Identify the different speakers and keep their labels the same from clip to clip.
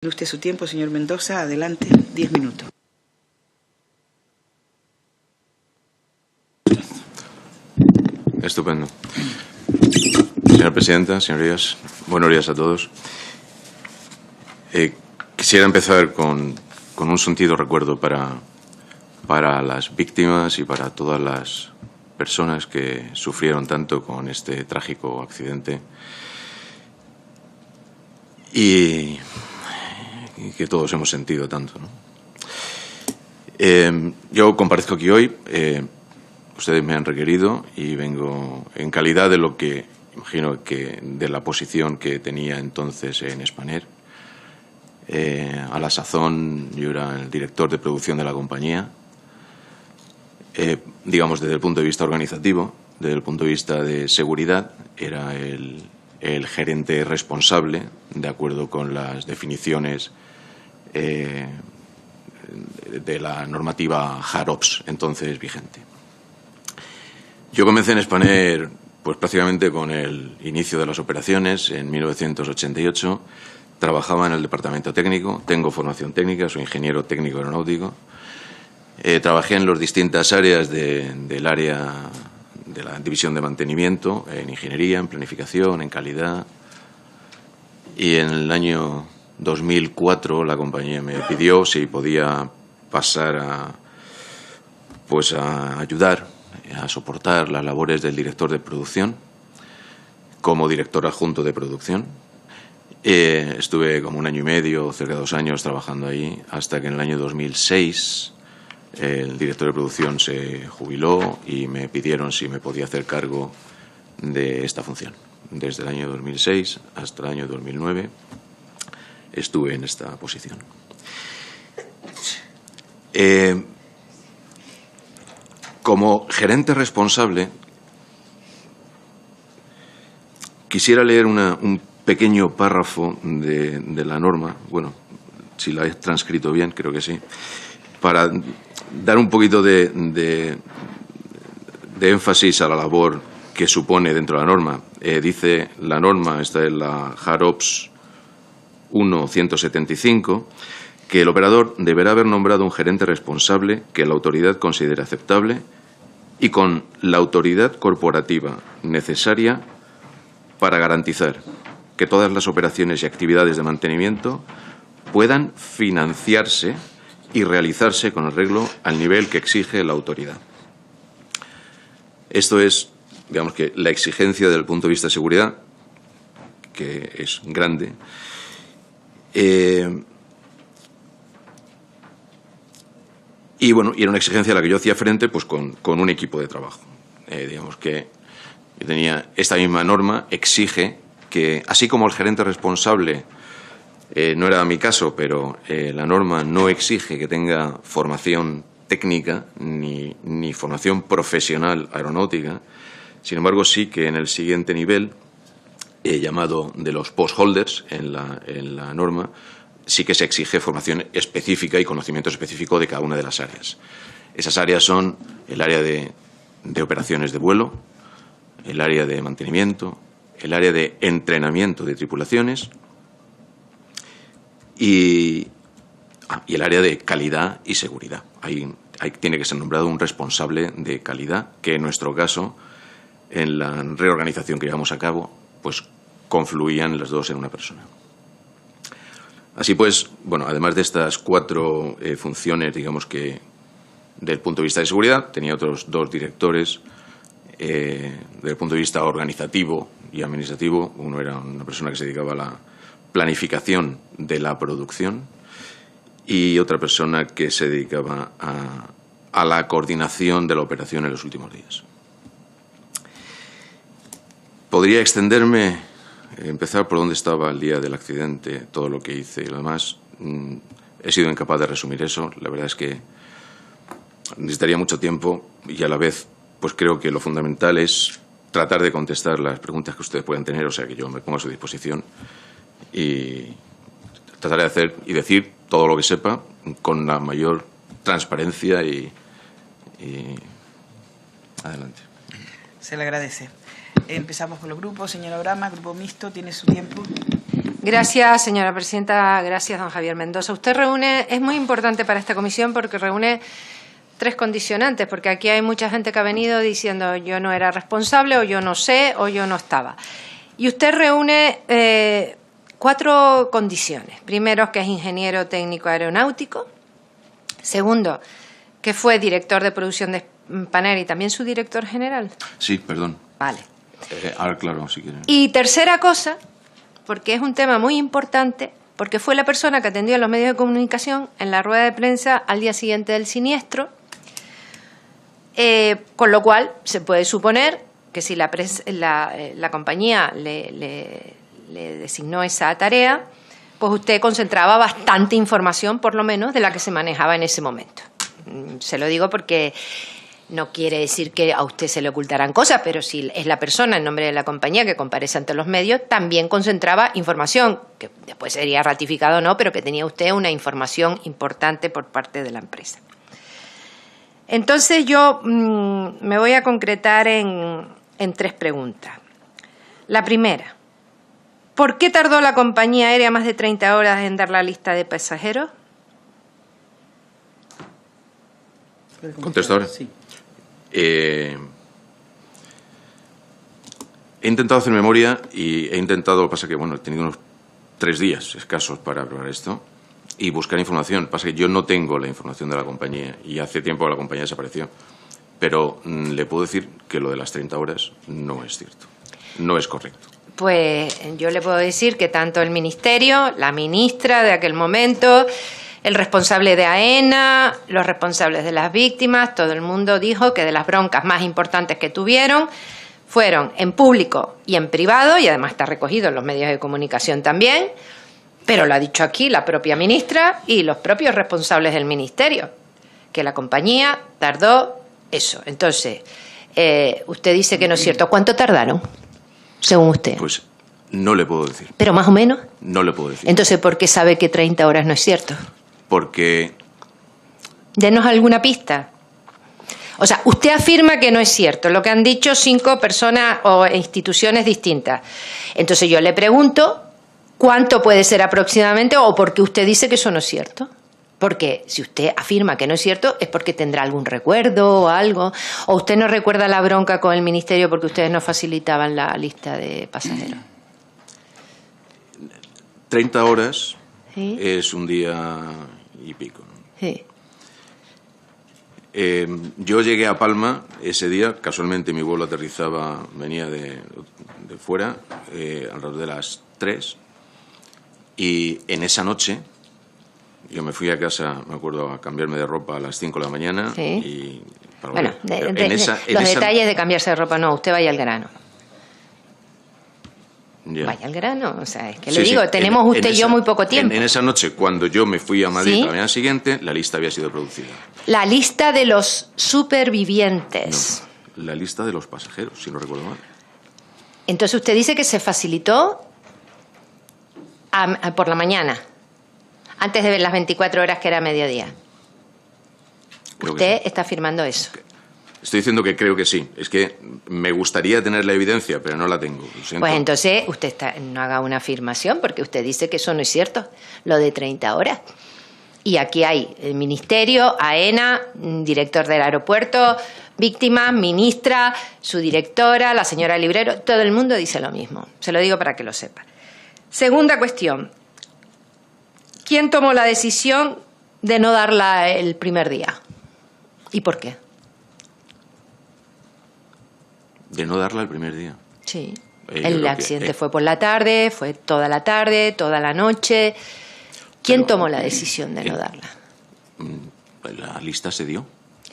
Speaker 1: Usted su tiempo, señor Mendoza. Adelante, 10 minutos.
Speaker 2: Estupendo. Señora Presidenta, señorías, buenos días a todos. Quisiera empezar con un sentido recuerdo para las víctimas y para todas las personas que sufrieron tanto con este trágico accidente y que todos hemos sentido tanto, ¿no? Yo comparezco aquí hoy. Ustedes me han requerido y vengo en calidad de lo que imagino que de la posición que tenía entonces en Spanair. A la sazón yo era el director de producción de la compañía. Digamos, desde el punto de vista organizativo, desde el punto de vista de seguridad, era el gerente responsable, de acuerdo con las definiciones de la normativa HAROPS entonces vigente. Yo comencé en Spanair pues prácticamente con el inicio de las operaciones en 1988. Trabajaba en el departamento técnico, tengo formación técnica, soy ingeniero técnico aeronáutico. Trabajé en las distintas áreas del área de la división de mantenimiento, en ingeniería, en planificación, en calidad. Y en el año 2004 la compañía me pidió si podía pasar a ayudar, a soportar las labores del director de producción como director adjunto de producción. Estuve como 1 año y medio, cerca de 2 años trabajando ahí, hasta que en el año 2006 el director de producción se jubiló y me pidieron si me podía hacer cargo de esta función. Desde el año 2006 hasta el año 2009 estuve en esta posición. Como gerente responsable, quisiera leer un pequeño párrafo de la norma, bueno, si la he transcrito bien, creo que sí, para dar un poquito de énfasis a la labor que supone dentro de la norma. Dice la norma, esta es la HAROPS 1.175, que el operador deberá haber nombrado un gerente responsable que la autoridad considere aceptable y con la autoridad corporativa necesaria para garantizar que todas las operaciones y actividades de mantenimiento puedan financiarse y realizarse con arreglo al nivel que exige la autoridad. Esto es, digamos que, la exigencia desde el punto de vista de seguridad, que es grande. Y bueno, y era una exigencia a la que yo hacía frente pues con un equipo de trabajo. Digamos que yo tenía esta misma norma, exige que, así como el gerente responsable, no era mi caso, pero la norma no exige que tenga formación técnica ni formación profesional aeronáutica. Sin embargo, sí que en el siguiente nivel, llamado de los postholders en la norma, sí que se exige formación específica y conocimiento específico de cada una de las áreas. Esas áreas son el área de operaciones de vuelo, el área de mantenimiento, el área de entrenamiento de tripulaciones y el área de calidad y seguridad. Ahí tiene que ser nombrado un responsable de calidad, que en nuestro caso, en la reorganización que llevamos a cabo, pues confluían las dos en una persona. Así pues, bueno, además de estas 4 funciones, digamos que del punto de vista de seguridad, tenía otros 2 directores. Desde el punto de vista organizativo y administrativo, uno era una persona que se dedicaba a la planificación de la producción y otra persona que se dedicaba a la coordinación de la operación en los últimos días. Podría extenderme, empezar por dónde estaba el día del accidente, todo lo que hice y lo demás. He sido incapaz de resumir eso. La verdad es que necesitaría mucho tiempo y a la vez pues creo que lo fundamental es tratar de contestar las preguntas que ustedes puedan tener, o sea que yo me pongo a su disposición y trataré de hacer y decir todo lo que sepa con la mayor transparencia y adelante.
Speaker 1: Se le agradece. Empezamos con los grupos. Señora Brama, Grupo Mixto, tiene su tiempo.
Speaker 3: Gracias, señora presidenta. Gracias, don Javier Mendoza. Usted reúne, es muy importante para esta comisión porque reúne tres condicionantes, porque aquí hay mucha gente que ha venido diciendo yo no era responsable, o yo no sé, o yo no estaba. Y usted reúne cuatro condiciones. Primero, que es ingeniero técnico aeronáutico. Segundo, que fue director de producción de Spanair y también su director general.
Speaker 2: Sí, perdón.
Speaker 3: Vale.
Speaker 2: Ahora, claro, si quieren.
Speaker 3: Y tercera cosa, porque es un tema muy importante, porque fue la persona que atendió a los medios de comunicación en la rueda de prensa al día siguiente del siniestro, con lo cual se puede suponer que si la compañía le designó esa tarea, pues usted concentraba bastante información, por lo menos, de la que se manejaba en ese momento. Se lo digo porque no quiere decir que a usted se le ocultaran cosas, pero si es la persona en nombre de la compañía que comparece ante los medios, también concentraba información, que después sería ratificado o no, pero que tenía usted una información importante por parte de la empresa. Entonces yo me voy a concretar en tres preguntas. La primera, ¿por qué tardó la compañía aérea más de 30 horas en dar la lista de pasajeros?
Speaker 2: ¿Contesto ahora?
Speaker 1: Sí.
Speaker 2: He intentado hacer memoria y he intentado, lo que pasa que, bueno, he tenido unos 3 días escasos para probar esto y buscar información. Lo que pasa que yo no tengo la información de la compañía y hace tiempo que la compañía desapareció. Pero le puedo decir que lo de las 30 horas no es cierto, no es correcto.
Speaker 3: Pues yo le puedo decir que tanto el Ministerio, la ministra de aquel momento, el responsable de AENA, los responsables de las víctimas, todo el mundo dijo que de las broncas más importantes que tuvieron fueron en público y en privado, y además está recogido en los medios de comunicación también, pero lo ha dicho aquí la propia ministra y los propios responsables del Ministerio, que la compañía tardó eso. Entonces, usted dice que no es cierto. ¿Cuánto tardaron, según usted?
Speaker 2: Pues no le puedo decir.
Speaker 3: ¿Pero más o menos?
Speaker 2: No le puedo decir.
Speaker 3: Entonces, ¿por qué sabe que 30 horas no es cierto?
Speaker 2: Porque...
Speaker 3: Denos alguna pista. O sea, usted afirma que no es cierto lo que han dicho 5 personas o instituciones distintas. Entonces yo le pregunto, ¿cuánto puede ser aproximadamente o por qué usted dice que eso no es cierto? Porque si usted afirma que no es cierto es porque tendrá algún recuerdo o algo. ¿O usted no recuerda la bronca con el Ministerio porque ustedes no facilitaban la lista de pasajeros?
Speaker 2: 30 horas
Speaker 3: ¿Sí?
Speaker 2: Es un día y pico.
Speaker 3: Sí.
Speaker 2: Yo llegué a Palma ese día, casualmente mi vuelo aterrizaba, venía de fuera, alrededor de las 3, y en esa noche yo me fui a casa, me acuerdo, a cambiarme de ropa a las 5 de la mañana.
Speaker 3: Sí.
Speaker 2: Y
Speaker 3: bueno, los detalles de cambiarse de ropa no, usted vaya al grano.
Speaker 2: Ya.
Speaker 3: Vaya al grano, o sea, es que
Speaker 2: Sí,
Speaker 3: le digo,
Speaker 2: sí.
Speaker 3: tenemos usted y yo muy poco tiempo.
Speaker 2: En esa noche, cuando yo me fui a Madrid
Speaker 3: ¿Sí?
Speaker 2: la mañana siguiente, la lista había sido producida.
Speaker 3: La lista de los supervivientes.
Speaker 2: No, la lista de los pasajeros, si no recuerdo mal.
Speaker 3: Entonces usted dice que se facilitó por la mañana, antes de ver las 24 horas que era mediodía.
Speaker 2: Creo
Speaker 3: Usted
Speaker 2: que sí.
Speaker 3: está afirmando eso.
Speaker 2: Estoy diciendo que creo que sí. Es que me gustaría tener la evidencia, pero no la tengo. Lo siento.
Speaker 3: Pues entonces usted no haga una afirmación, porque usted dice que eso no es cierto, lo de 30 horas. Y aquí hay el Ministerio, AENA, director del aeropuerto, víctimas, ministra, su directora, la señora Librero, todo el mundo dice lo mismo. Se lo digo para que lo sepa. Segunda cuestión. ¿Quién tomó la decisión de no darla el primer día? ¿Y por qué?
Speaker 2: De no darla el primer día.
Speaker 3: Sí.
Speaker 2: Yo
Speaker 3: El
Speaker 2: creo
Speaker 3: accidente
Speaker 2: que,
Speaker 3: fue por la tarde, fue toda la tarde, toda la noche. ¿Quién tomó la decisión de no darla?
Speaker 2: La lista se dio.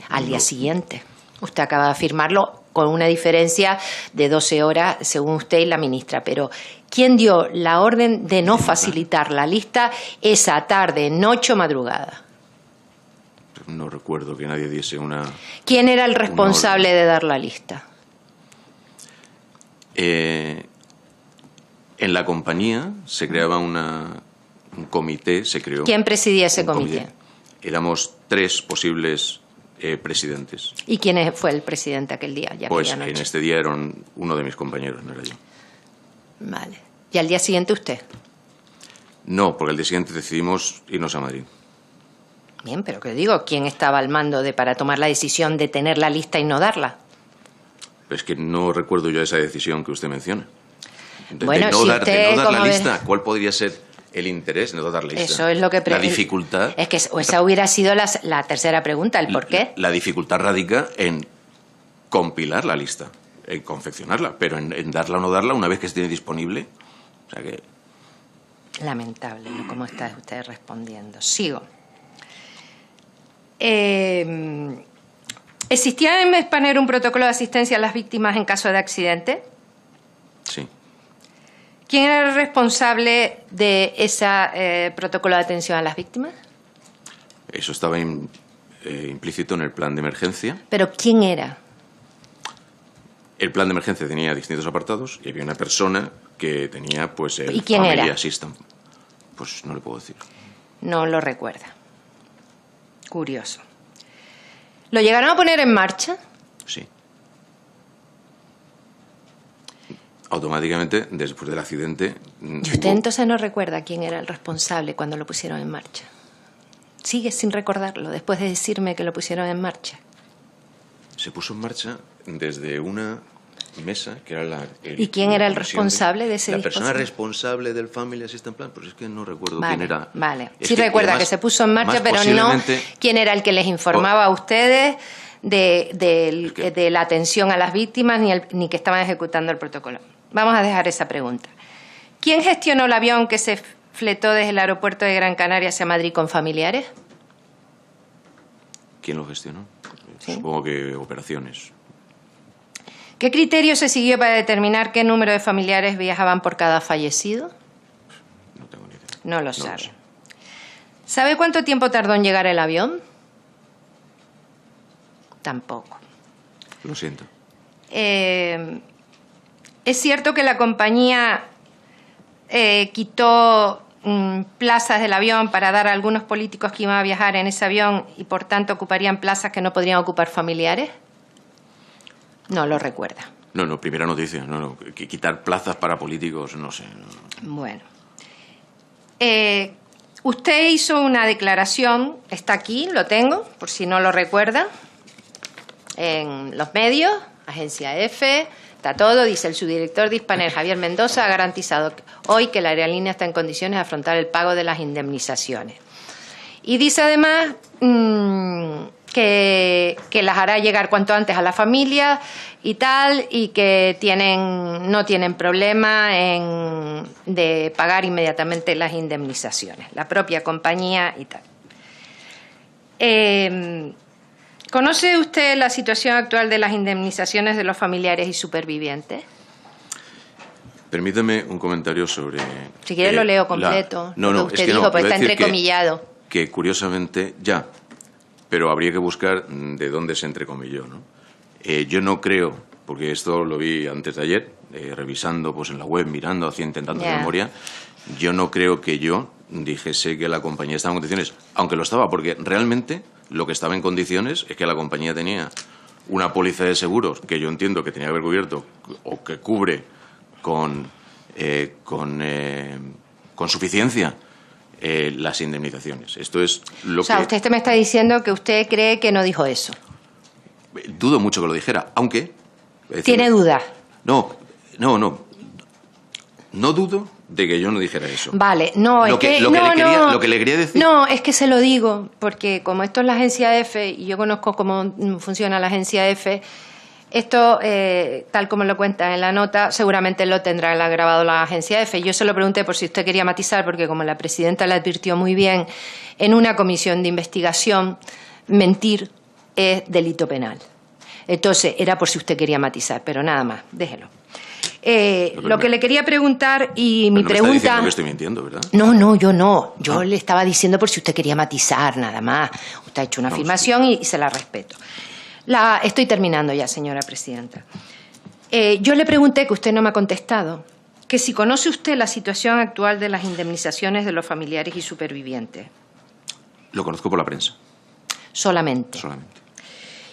Speaker 3: Al día siguiente. Usted acaba de afirmarlo con una diferencia de 12 horas, según usted y la ministra. Pero ¿quién dio la orden de no facilitar la lista esa tarde, noche o madrugada?
Speaker 2: No recuerdo que nadie diese una...
Speaker 3: ¿Quién era el responsable de dar la lista?
Speaker 2: En la compañía se creaba un comité, se creó...
Speaker 3: ¿Quién presidía ese comité?
Speaker 2: Éramos 3 posibles presidentes.
Speaker 3: ¿Y quién fue el presidente aquel día?
Speaker 2: Pues en este día era uno de mis compañeros, no era yo.
Speaker 3: Vale. ¿Y al día siguiente usted?
Speaker 2: No, porque al día siguiente decidimos irnos a Madrid.
Speaker 3: Bien, pero que digo, ¿quién estaba al mando para tomar la decisión de tener la lista y no darla?
Speaker 2: Es que no recuerdo yo esa decisión que usted menciona.
Speaker 3: Bueno,
Speaker 2: de no
Speaker 3: si
Speaker 2: dar,
Speaker 3: usted,
Speaker 2: de no dar la
Speaker 3: como ver-
Speaker 2: lista, ¿cuál podría ser el interés de no dar la lista?
Speaker 3: Eso es lo que...
Speaker 2: La dificultad...
Speaker 3: Es que esa hubiera sido la tercera pregunta, ¿el por qué?
Speaker 2: La dificultad radica en compilar la lista, en confeccionarla, pero en darla o no darla una vez que esté disponible. O sea que...
Speaker 3: Lamentable, ¿no? Cómo está usted respondiendo. Sigo. ¿Existía en Spanair un protocolo de asistencia a las víctimas en caso de accidente?
Speaker 2: Sí.
Speaker 3: ¿Quién era el responsable de ese protocolo de atención a las víctimas?
Speaker 2: Eso estaba implícito en el plan de emergencia.
Speaker 3: ¿Pero quién era?
Speaker 2: El plan de emergencia tenía distintos apartados y había una persona que tenía, pues, el
Speaker 3: ¿Y quién
Speaker 2: Family
Speaker 3: era?
Speaker 2: Assistant. Pues no le puedo decir.
Speaker 3: No lo recuerda. Curioso. ¿Lo llegaron a poner en marcha?
Speaker 2: Sí. Automáticamente, después del accidente...
Speaker 3: ¿Y usted entonces no recuerda quién era el responsable cuando lo pusieron en marcha? Sigue sin recordarlo, después de decirme que lo pusieron en marcha.
Speaker 2: Se puso en marcha desde una mesa que era la...
Speaker 3: ¿Y quién era el
Speaker 2: comisión
Speaker 3: responsable de ese
Speaker 2: La persona
Speaker 3: dispositivo?
Speaker 2: responsable del Family Assistant Plan, pues es que no recuerdo
Speaker 3: Vale,
Speaker 2: quién era.
Speaker 3: Vale.
Speaker 2: Es
Speaker 3: Sí recuerda
Speaker 2: además,
Speaker 3: que se puso en marcha,
Speaker 2: más
Speaker 3: pero no
Speaker 2: posiblemente-
Speaker 3: quién era el que les informaba a ustedes
Speaker 2: Es que-
Speaker 3: de la atención a las víctimas ni que estaban ejecutando el protocolo. Vamos a dejar esa pregunta. ¿Quién gestionó el avión que se fletó desde el aeropuerto de Gran Canaria hacia Madrid con familiares?
Speaker 2: ¿Quién lo gestionó?
Speaker 3: Sí.
Speaker 2: Supongo que operaciones.
Speaker 3: ¿Qué criterio se siguió para determinar qué número de familiares viajaban por cada fallecido?
Speaker 2: No tengo ni idea.
Speaker 3: No lo
Speaker 2: lo
Speaker 3: sabe.
Speaker 2: sé.
Speaker 3: ¿Sabe cuánto tiempo tardó en llegar el avión? Tampoco.
Speaker 2: Lo siento.
Speaker 3: ¿Es cierto que la compañía quitó plazas del avión para dar a algunos políticos que iban a viajar en ese avión y por tanto ocuparían plazas que no podrían ocupar familiares? No lo recuerda.
Speaker 2: No, primera noticia. No, quitar plazas para políticos, no sé. No.
Speaker 3: Bueno. Usted hizo una declaración, está aquí, lo tengo, por si no lo recuerda, en los medios, Agencia F, está todo, dice el subdirector de Spanair, Javier Mendoza, ha garantizado hoy que la aerolínea está en condiciones de afrontar el pago de las indemnizaciones. Y dice además que las hará llegar cuanto antes a la familia y tal, y que no tienen problema de pagar inmediatamente las indemnizaciones, la propia compañía y tal. ¿Conoce usted la situación actual de las indemnizaciones de los familiares y supervivientes?
Speaker 2: Permítame un comentario sobre...
Speaker 3: Si quiere lo leo completo.
Speaker 2: No,
Speaker 3: lo que usted
Speaker 2: es que
Speaker 3: dijo,
Speaker 2: no.
Speaker 3: pues
Speaker 2: Iba a
Speaker 3: está
Speaker 2: decir
Speaker 3: entrecomillado.
Speaker 2: Que curiosamente ya, pero habría que buscar de dónde se entrecomilló, ¿no? Yo no creo, porque esto lo vi antes de ayer, revisando pues en la web, mirando, intentando hacer memoria, yo no creo que yo dijese que la compañía estaba en condiciones, aunque lo estaba, porque realmente lo que estaba en condiciones es que la compañía tenía una póliza de seguros que yo entiendo que tenía que haber cubierto o que cubre con suficiencia las indemnizaciones. Esto es lo que...
Speaker 3: O sea, usted me está diciendo que usted cree que no dijo eso.
Speaker 2: Dudo mucho que lo dijera, aunque...
Speaker 3: ¿Tiene dudas?
Speaker 2: No dudo de que yo no dijera eso.
Speaker 3: Vale, no, es que...
Speaker 2: Lo que le quería decir...
Speaker 3: No, es que se lo digo, porque como esto es la agencia F, y yo conozco cómo funciona la agencia F, esto, tal como lo cuenta en la nota, seguramente lo tendrá grabado la agencia F. Yo se lo pregunté por si usted quería matizar, porque como la presidenta le advirtió muy bien, en una comisión de investigación, mentir es delito penal. Entonces, era por si usted quería matizar, pero nada más, déjelo. Lo que le quería preguntar y mi
Speaker 2: no
Speaker 3: pregunta...
Speaker 2: me está diciendo que estoy mintiendo, ¿verdad?
Speaker 3: No, yo no. Yo le estaba diciendo por si usted quería matizar, nada más. Usted ha hecho una afirmación y se la respeto. Estoy terminando ya, señora presidenta. Yo le pregunté, que usted no me ha contestado, que si conoce usted la situación actual de las indemnizaciones de los familiares y supervivientes.
Speaker 2: Lo conozco por la prensa.
Speaker 3: Solamente.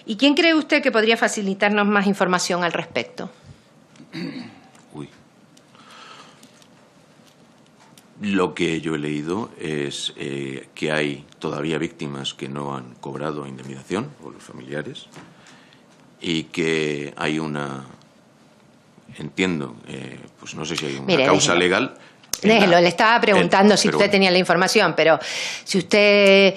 Speaker 3: ¿Y quién cree usted que podría facilitarnos más información al respecto?
Speaker 2: Uy. Lo que yo he leído es que hay todavía víctimas que no han cobrado indemnización, o los familiares, y que hay una, entiendo, pues no sé si hay una causa legal.
Speaker 3: Déjelo, le estaba preguntando si usted tenía la información, pero si usted,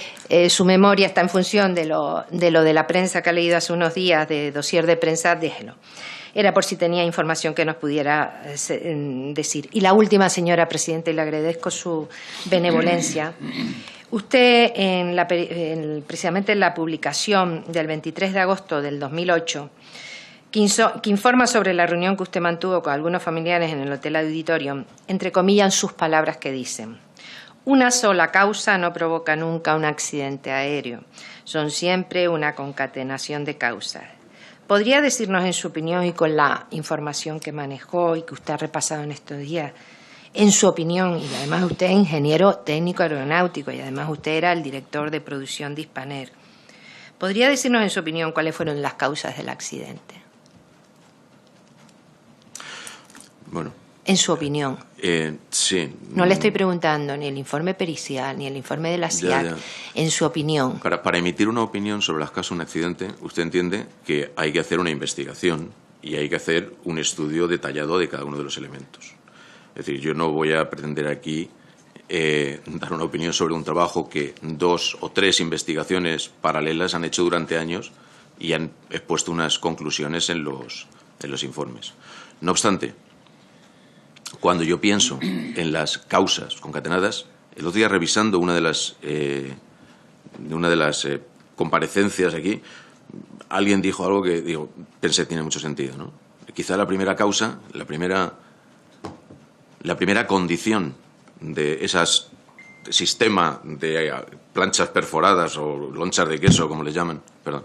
Speaker 3: su memoria está en función de lo de la prensa que ha leído hace unos días, de dossier de prensa, déjelo. Era por si tenía información que nos pudiera decir. Y la última, señora Presidenta, y le agradezco su benevolencia. Usted, precisamente en la publicación del 23 de agosto del 2008, que informa sobre la reunión que usted mantuvo con algunos familiares en el Hotel Auditorium, entrecomillan sus palabras que dicen: una sola causa no provoca nunca un accidente aéreo, son siempre una concatenación de causas. ¿Podría decirnos, en su opinión, y con la información que manejó y que usted ha repasado en estos días, en su opinión, y además usted es ingeniero técnico aeronáutico y además usted era el director de producción de Hispaner, ¿podría decirnos, en su opinión, cuáles fueron las causas del accidente?
Speaker 2: Bueno.
Speaker 3: En su opinión.
Speaker 2: Sí.
Speaker 3: No le estoy preguntando ni el informe pericial ni el informe de la SIAC. En su opinión.
Speaker 2: Para emitir una opinión sobre las causas de un accidente, usted entiende que hay que hacer una investigación y hay que hacer un estudio detallado de cada uno de los elementos. Es decir, yo no voy a pretender aquí dar una opinión sobre un trabajo que 2 o 3 investigaciones paralelas han hecho durante años y han expuesto unas conclusiones en los informes. No obstante, cuando yo pienso en las causas concatenadas, el otro día revisando una de las comparecencias aquí, alguien dijo algo que pensé tiene mucho sentido, ¿no? Quizá la primera causa, la primera condición de esas sistema de planchas perforadas o lonchas de queso, como les llaman, perdón,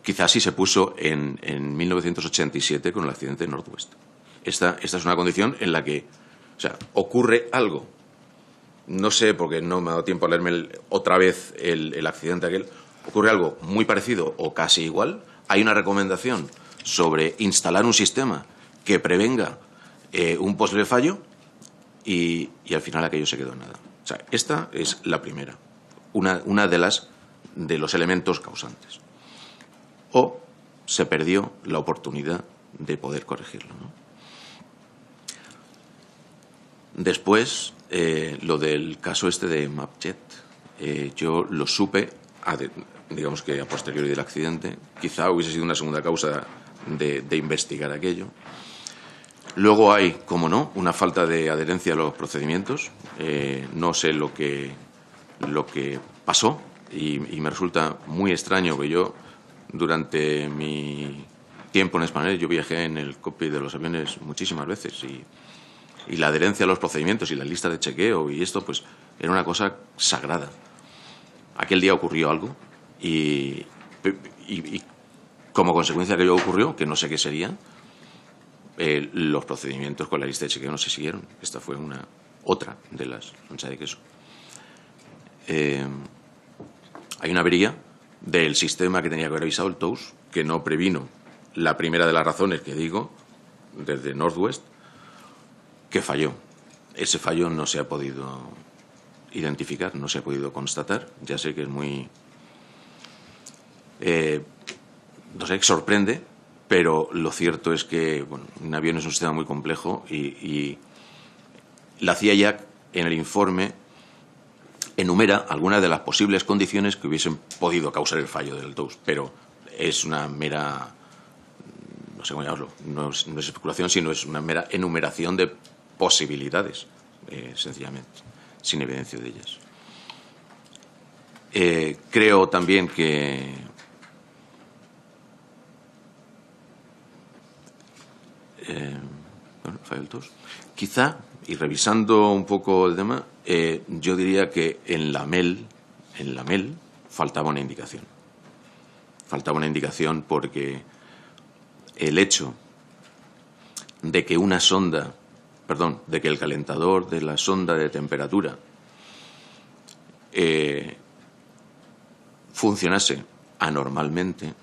Speaker 2: quizás sí se puso en 1987 con el accidente de Northwest. Esta es una condición en la que, o sea, ocurre algo. No sé, porque no me ha dado tiempo a leerme otra vez el accidente aquel. Ocurre algo muy parecido o casi igual. Hay una recomendación sobre instalar un sistema que prevenga un posible fallo y al final aquello se quedó en nada. O sea, esta es la primera, una de los elementos causantes. O se perdió la oportunidad de poder corregirlo, ¿no? Después, lo del caso este de Mapjet, yo lo supe, digamos que a posteriori del accidente. Quizá hubiese sido una segunda causa de investigar aquello. Luego hay, como no, una falta de adherencia a los procedimientos. No sé lo que pasó y me resulta muy extraño que yo, durante mi tiempo en Spanair, yo viajé en el cockpit de los aviones muchísimas veces y la adherencia a los procedimientos y la lista de chequeo y esto, pues, era una cosa sagrada. Aquel día ocurrió algo y como consecuencia de que ocurrió, que no sé qué sería, los procedimientos con la lista de chequeo no se siguieron. Esta fue otra de las lonchas de queso. Hay una avería del sistema que tenía que haber avisado el TOWS, que no previno la primera de las razones que digo, desde Northwest, que falló. Ese fallo no se ha podido identificar, no se ha podido constatar. Ya sé que es muy... no sé, sorprende, pero lo cierto es que, bueno, un avión es un sistema muy complejo y la CIA en el informe enumera algunas de las posibles condiciones que hubiesen podido causar el fallo del TOWS, pero es una mera, no sé cómo llamarlo, no es especulación, sino es una mera enumeración de posibilidades, sencillamente, sin evidencia de ellas. Creo también que fallo del TOWS. Quizá, y revisando un poco el tema, yo diría que en la MEL faltaba una indicación. Faltaba una indicación porque el hecho de que de que el calentador de la sonda de temperatura funcionase anormalmente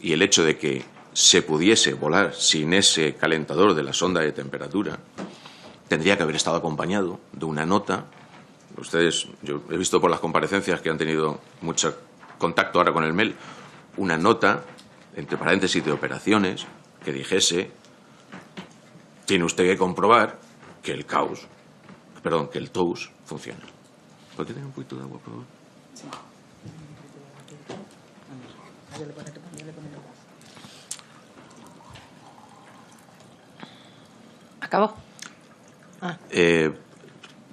Speaker 2: y el hecho de que se pudiese volar sin ese calentador de la sonda de temperatura tendría que haber estado acompañado de una nota. Ustedes, yo he visto por las comparecencias que han tenido mucho contacto ahora con el MEL, una nota, entre paréntesis, de operaciones, que dijese: tiene usted que comprobar que el que el TOUS funciona. ¿Por qué tiene un poquito de agua, por favor? Sí.
Speaker 3: ¿Acabó?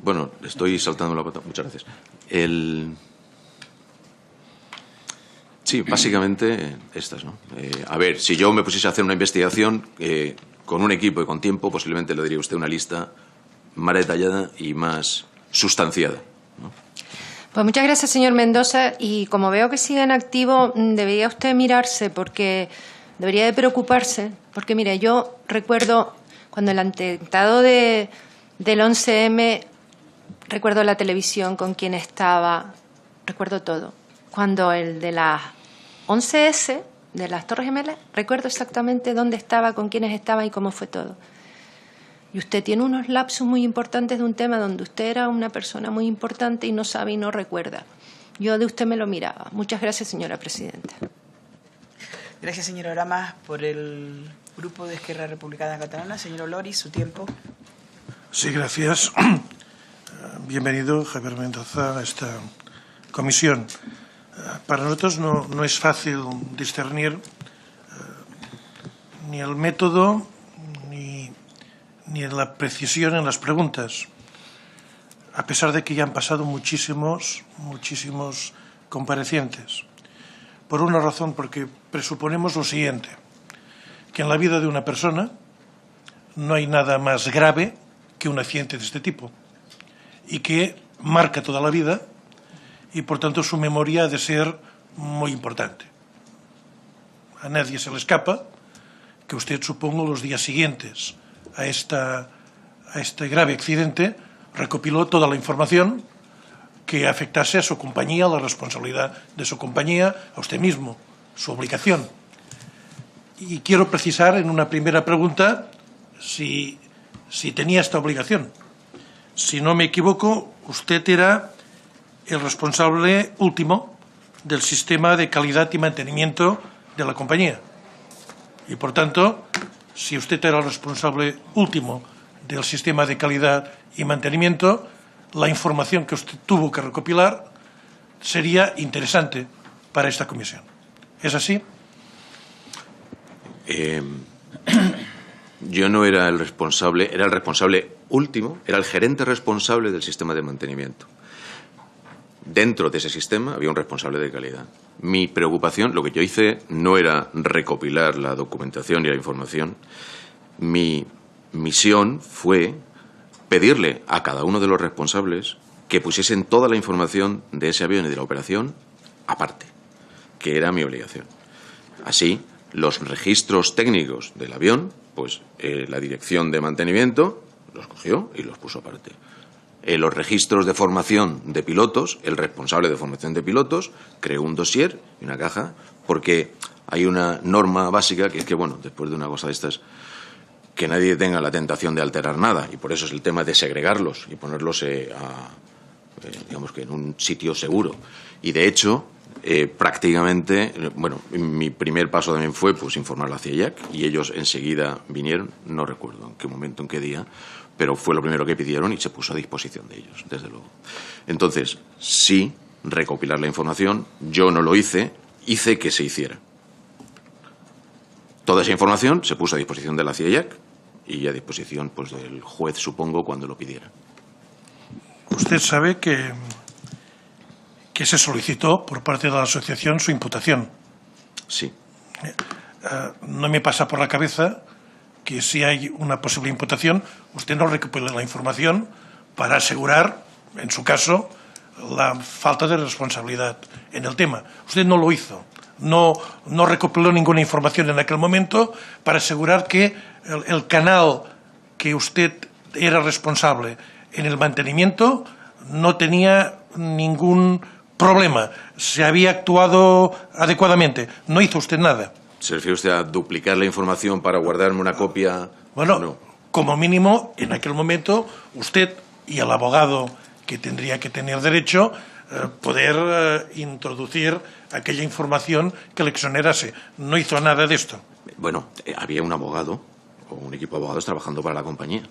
Speaker 2: Bueno, estoy saltando la pata. Muchas gracias. Sí, básicamente estas, ¿no? A ver, si yo me pusiese a hacer una investigación con un equipo y con tiempo, posiblemente le diría a usted una lista más detallada y más sustanciada, ¿no?
Speaker 3: Pues muchas gracias, señor Mendoza. Y como veo que sigue en activo, debería usted mirarse, porque debería de preocuparse. Porque, mire, yo recuerdo cuando el atentado del 11M, recuerdo la televisión con quién estaba, recuerdo todo. Cuando el de las 11S, de las Torres Gemelas, recuerdo exactamente dónde estaba, con quiénes estaba y cómo fue todo. Y usted tiene unos lapsus muy importantes de un tema donde usted era una persona muy importante y no sabe y no recuerda. Yo de usted me lo miraba. Muchas gracias, señora presidenta.
Speaker 1: Gracias, señora Oramas, por el Grupo de Esquerra Republicana Catalana. Señor Olori, su tiempo.
Speaker 4: Sí, gracias. Bienvenido, Javier Mendoza, a esta comisión. Para nosotros no es fácil discernir ni el método ni la precisión en las preguntas, a pesar de que ya han pasado muchísimos comparecientes. Por una razón, porque presuponemos lo siguiente, que en la vida de una persona no hay nada más grave que un accidente de este tipo y que marca toda la vida y, por tanto, su memoria ha de ser muy importante. A nadie se le escapa que usted, supongo, los días siguientes a este grave accidente recopiló toda la información que afectase a su compañía, a la responsabilidad de su compañía, a usted mismo, su obligación. Y quiero precisar en una primera pregunta si tenía esta obligación. Si no me equivoco, usted era el responsable último del sistema de calidad y mantenimiento de la compañía. Y, por tanto, si usted era el responsable último del sistema de calidad y mantenimiento, la información que usted tuvo que recopilar sería interesante para esta comisión. ¿Es así?
Speaker 2: Yo no era el responsable, era el responsable último, era el gerente responsable del sistema de mantenimiento. Dentro de ese sistema había un responsable de calidad. Mi preocupación, lo que yo hice, no era recopilar la documentación y la información. Mi misión fue pedirle a cada uno de los responsables que pusiesen toda la información de ese avión y de la operación aparte, que era mi obligación. Así, los registros técnicos del avión, pues la dirección de mantenimiento los cogió y los puso aparte. Los registros de formación de pilotos, el responsable de formación de pilotos creó un dossier y una caja, porque hay una norma básica que es que, bueno, después de una cosa de estas, que nadie tenga la tentación de alterar nada, y por eso es el tema de segregarlos y ponerlos digamos que en un sitio seguro. Y de hecho, prácticamente, bueno, mi primer paso también fue pues informar a la CIEJAC y ellos enseguida vinieron, no recuerdo en qué momento, en qué día, pero fue lo primero que pidieron y se puso a disposición de ellos, desde luego. Entonces, sí, recopilar la información, yo no lo hice, hice que se hiciera. Toda esa información se puso a disposición de la CIEJAC y a disposición pues del juez, supongo, cuando lo pidiera.
Speaker 4: Usted sabe que se solicitó por parte de la asociación su imputación.
Speaker 2: Sí.
Speaker 4: No me pasa por la cabeza que si hay una posible imputación, usted no recopile la información para asegurar, en su caso, la falta de responsabilidad en el tema. Usted no lo hizo. No recopiló ninguna información en aquel momento para asegurar que el canal que usted era responsable en el mantenimiento no tenía ningún problema. Se había actuado adecuadamente. No hizo usted nada.
Speaker 2: ¿Se refiere usted a duplicar la información para guardarme una copia?
Speaker 4: Bueno,
Speaker 2: no.
Speaker 4: como mínimo, en aquel momento, usted y el abogado que tendría que tener derecho poder introducir aquella información que le exonerase. No hizo nada de esto.
Speaker 2: Bueno, había un abogado o un equipo de abogados trabajando para la compañía.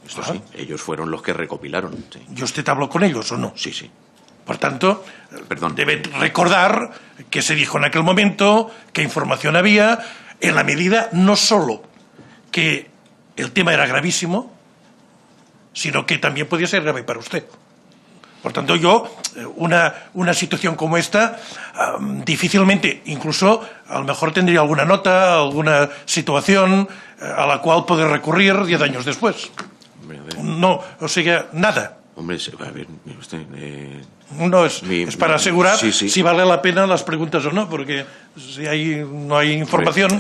Speaker 2: Esto sí, ellos fueron los que recopilaron. Sí.
Speaker 4: ¿Y usted habló con ellos o no?
Speaker 2: Sí, sí.
Speaker 4: Por tanto,
Speaker 2: Perdón.
Speaker 4: debe recordar que se dijo en aquel momento, qué información había, en la medida no solo que el tema era gravísimo, sino que también podía ser grave para usted. Por tanto, yo, una situación como esta, difícilmente, incluso a lo mejor tendría alguna nota, alguna situación a la cual poder recurrir 10 años después.
Speaker 2: Hombre, a ver.
Speaker 4: No, o sea, nada.
Speaker 2: Hombre, a ver, mire usted...
Speaker 4: No, es para asegurar
Speaker 2: sí.
Speaker 4: si vale la pena las preguntas o no, porque si no hay información,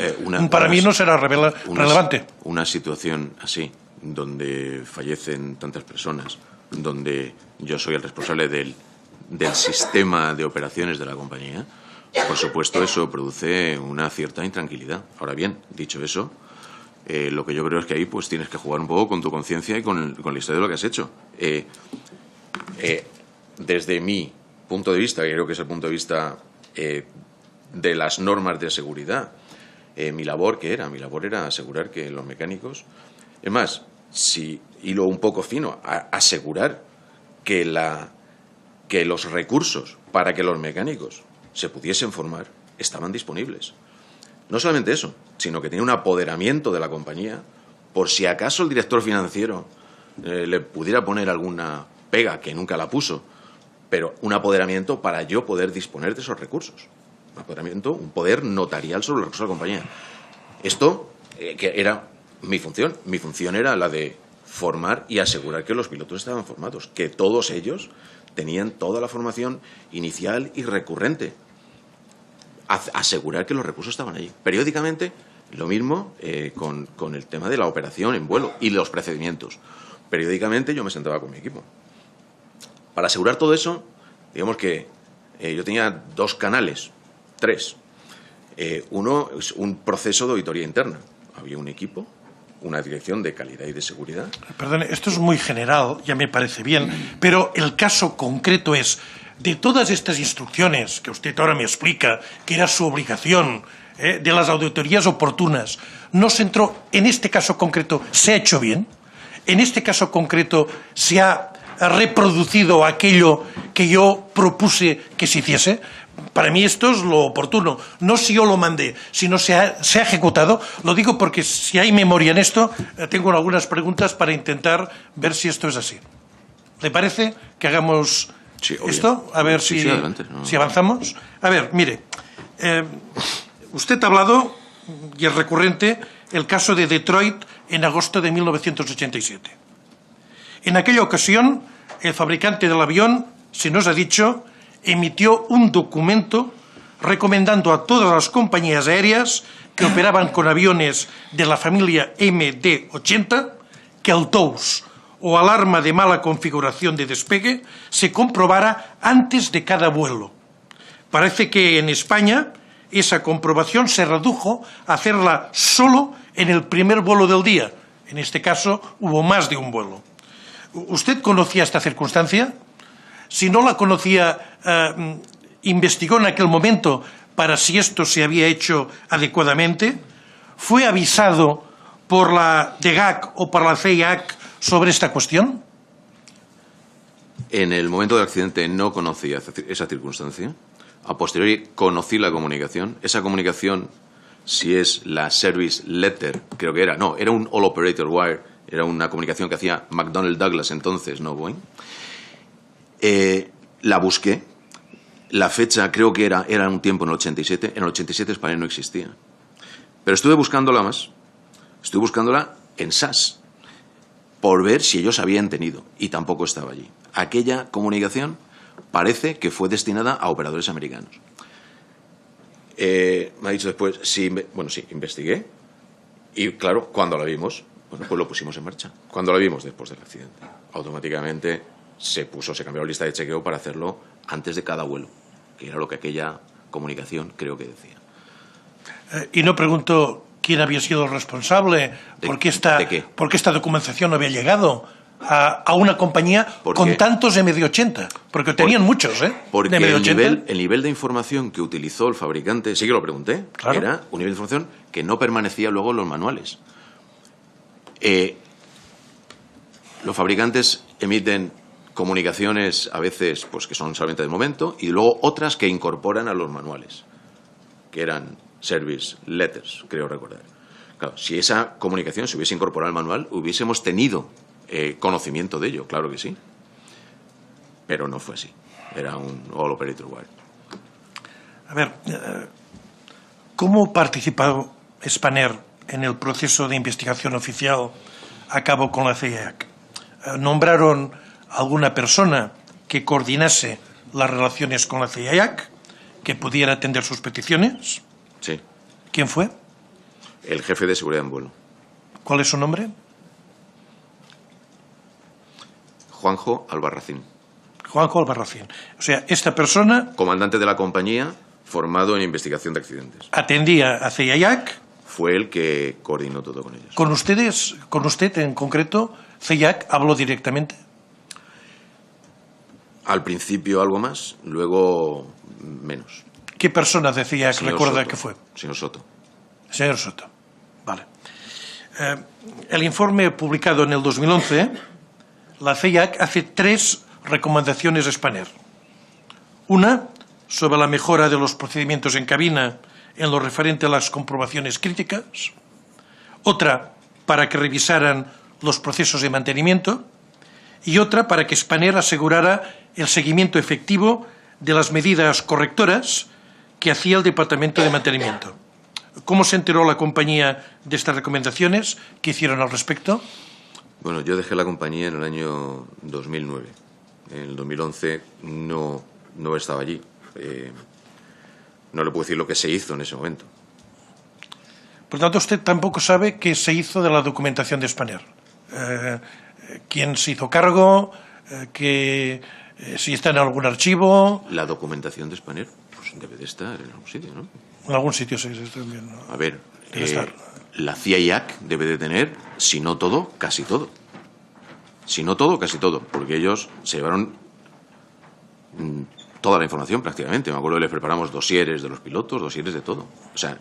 Speaker 4: para mí no será relevante.
Speaker 2: Una situación así, donde fallecen tantas personas, donde yo soy el responsable del sistema de operaciones de la compañía, por supuesto eso produce una cierta intranquilidad. Ahora bien, dicho eso, lo que yo creo es que ahí pues tienes que jugar un poco con tu conciencia y con la historia de lo que has hecho. Desde mi punto de vista, que creo que es el punto de vista de las normas de seguridad, mi labor era asegurar que los mecánicos, es más, si hilo un poco fino, asegurar que los recursos para que los mecánicos se pudiesen formar estaban disponibles. No solamente eso, sino que tenía un apoderamiento de la compañía por si acaso el director financiero le pudiera poner alguna pega, que nunca la puso, pero un apoderamiento para yo poder disponer de esos recursos. Un apoderamiento, un poder notarial sobre los recursos de la compañía. Esto que era mi función. Mi función era la de formar y asegurar que los pilotos estaban formados, que todos ellos tenían toda la formación inicial y recurrente. Asegurar que los recursos estaban allí. Periódicamente, lo mismo con el tema de la operación en vuelo y los procedimientos. Periódicamente yo me sentaba con mi equipo. Para asegurar todo eso, digamos que yo tenía 2 canales, 3. Uno es un proceso de auditoría interna. Había un equipo, una dirección de calidad y de seguridad.
Speaker 4: Perdone, esto es muy general, ya me parece bien, pero el caso concreto es, de todas estas instrucciones que usted ahora me explica, que era su obligación, de las auditorías oportunas, ¿no se entró, en este caso concreto, se ha hecho bien? ¿En este caso concreto se ha reproducido aquello que yo propuse que se hiciese? Para mí esto es lo oportuno. No si yo lo mandé, sino se ha ejecutado. Lo digo porque si hay memoria en esto, tengo algunas preguntas para intentar ver si esto es así. ¿Le parece que hagamos esto? A ver si
Speaker 2: adelante, no.
Speaker 4: Si avanzamos. A ver, mire, usted ha hablado, y es recurrente, el caso de Detroit en agosto de 1987. En aquella ocasión, el fabricante del avión, se nos ha dicho, emitió un documento recomendando a todas las compañías aéreas que operaban con aviones de la familia MD-80 que el TOWS o alarma de mala configuración de despegue se comprobara antes de cada vuelo. Parece que en España esa comprobación se redujo a hacerla solo en el primer vuelo del día. En este caso hubo más de un vuelo. ¿Usted conocía esta circunstancia? Si no la conocía, investigó en aquel momento para si esto se había hecho adecuadamente. ¿Fue avisado por la DGAC o por la CIAC sobre esta cuestión?
Speaker 2: En el momento del accidente no conocía esa circunstancia. A posteriori conocí la comunicación. Esa comunicación, si es la Service Letter, creo que era. No, era un All Operator Wire. Era una comunicación que hacía McDonnell Douglas entonces, no Boeing. La busqué. La fecha creo que era un tiempo en el 87. En el 87 España no existía. Pero estuve buscándola más. Estuve buscándola en SAS por ver si ellos habían tenido. Y tampoco estaba allí. Aquella comunicación parece que fue destinada a operadores americanos. Me ha dicho después, sí, investigué. Y claro, cuando la vimos, bueno, pues lo pusimos en marcha. Cuando la vimos después del accidente, automáticamente se cambió la lista de chequeo para hacerlo antes de cada vuelo, que era lo que aquella comunicación creo que decía.
Speaker 4: Y no pregunto quién había sido el responsable, por qué esta documentación no había llegado a una compañía con tantos M80, porque tenían muchos,
Speaker 2: porque
Speaker 4: de M80.
Speaker 2: el nivel de información que utilizó el fabricante, sí que lo pregunté,
Speaker 4: claro,
Speaker 2: era un nivel de información que no permanecía luego en los manuales. Los fabricantes emiten comunicaciones a veces pues que son solamente de momento y luego otras que incorporan a los manuales, que eran service letters, creo recordar. Claro, si esa comunicación se hubiese incorporado al manual, hubiésemos tenido conocimiento de ello, claro que sí. Pero no fue así. Era un all operator wire.
Speaker 4: A ver, ¿cómo participó Spanair en el proceso de investigación oficial a cabo con la CIAC? ¿Nombraron alguna persona que coordinase las relaciones con la CIAC, que pudiera atender sus peticiones?
Speaker 2: Sí.
Speaker 4: ¿Quién fue?
Speaker 2: El jefe de seguridad en vuelo.
Speaker 4: ¿Cuál es su nombre?
Speaker 2: Juanjo Albarracín.
Speaker 4: Juanjo Albarracín. O sea, esta persona...
Speaker 2: comandante de la compañía, formado en investigación de accidentes.
Speaker 4: Atendía a CIAC.
Speaker 2: Fue el que coordinó todo con ellos.
Speaker 4: ¿Con usted en concreto, CIAC habló directamente?
Speaker 2: Al principio algo más, luego menos.
Speaker 4: ¿Qué persona de CIAC recuerda
Speaker 2: Soto.
Speaker 4: que fue?
Speaker 2: Señor Soto.
Speaker 4: Señor Soto. Vale. El informe publicado en el 2011, la CIAC hace 3 recomendaciones a Spanair. Una, sobre la mejora de los procedimientos en cabina en lo referente a las comprobaciones críticas. Otra, para que revisaran los procesos de mantenimiento. Y otra, para que Spanair asegurara el seguimiento efectivo de las medidas correctoras que hacía el Departamento de Mantenimiento. ¿Cómo se enteró la compañía de estas recomendaciones? ¿Qué hicieron al respecto?
Speaker 2: Bueno, yo dejé la compañía en el año 2009. En el 2011 no estaba allí. No le puedo decir lo que se hizo en ese momento.
Speaker 4: Por tanto, usted tampoco sabe qué se hizo de la documentación de Spanair. ¿Quién se hizo cargo? Si está en algún archivo.
Speaker 2: La documentación de Spanair pues debe de estar en algún sitio, ¿no?
Speaker 4: En algún sitio sí está bien, ¿no?
Speaker 2: A ver, la CIAC debe de tener, si no todo, casi todo. Si no todo, casi todo, porque ellos se llevaron toda la información prácticamente. Me acuerdo que les preparamos dosieres de los pilotos, dosieres de todo. O sea,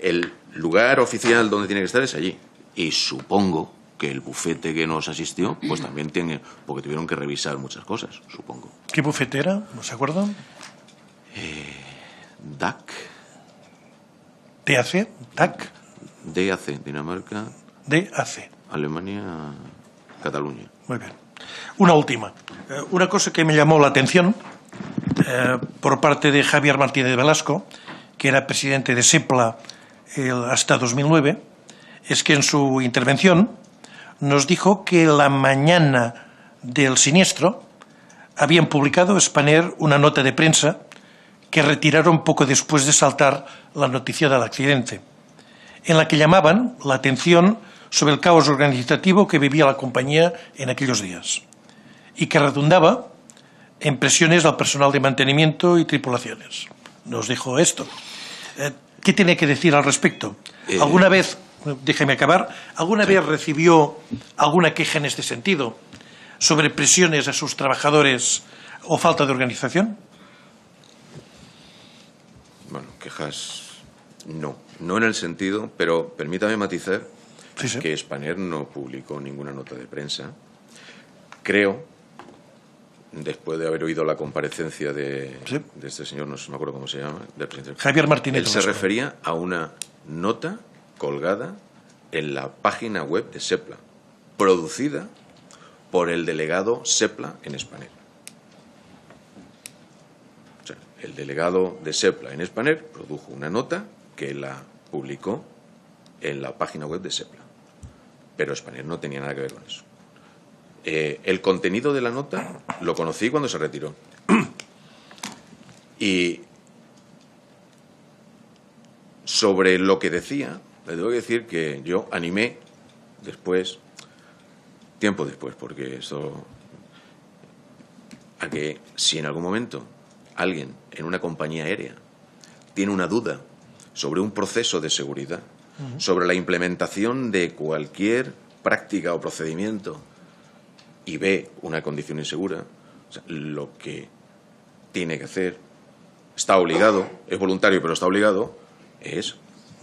Speaker 2: el lugar oficial donde tiene que estar es allí. Y supongo que el bufete que nos asistió, pues también tiene, porque tuvieron que revisar muchas cosas, supongo.
Speaker 4: ¿Qué bufete era? ¿No se acuerdan?
Speaker 2: DAC.
Speaker 4: ¿DAC? ¿DAC?
Speaker 2: DAC, Dinamarca.
Speaker 4: DAC.
Speaker 2: Alemania, Cataluña.
Speaker 4: Muy bien. Una última. Una cosa que me llamó la atención por parte de Javier Martínez Velasco, que era presidente de SEPLA hasta 2009, es que en su intervención nos dijo que la mañana del siniestro habían publicado Spanair una nota de prensa que retiraron poco después de saltar la noticia del accidente, en la que llamaban la atención sobre el caos organizativo que vivía la compañía en aquellos días y que redundaba en presiones al personal de mantenimiento y tripulaciones. Nos dijo esto. ¿Qué tiene que decir al respecto? ¿Alguna vez, déjeme acabar, alguna vez recibió alguna queja en este sentido sobre presiones a sus trabajadores o falta de organización?
Speaker 2: Bueno, quejas no en el sentido, pero permítame matizar que Spanair no publicó ninguna nota de prensa. Creo, después de haber oído la comparecencia de este señor, no me acuerdo cómo se llama, del presidente
Speaker 4: Javier Martínez.
Speaker 2: Él se refería a una nota colgada en la página web de SEPLA, producida por el delegado SEPLA en Spanair. O sea, el delegado de SEPLA en Spanair produjo una nota que la publicó en la página web de SEPLA. Pero Spanair no tenía nada que ver con eso. El contenido de la nota lo conocí cuando se retiró. Y sobre lo que decía, le tengo que decir que yo animé después, tiempo después, porque eso, a que si en algún momento alguien en una compañía aérea tiene una duda sobre un proceso de seguridad, sobre la implementación de cualquier práctica o procedimiento y ve una condición insegura, o sea, lo que tiene que hacer, está obligado, es voluntario pero está obligado, es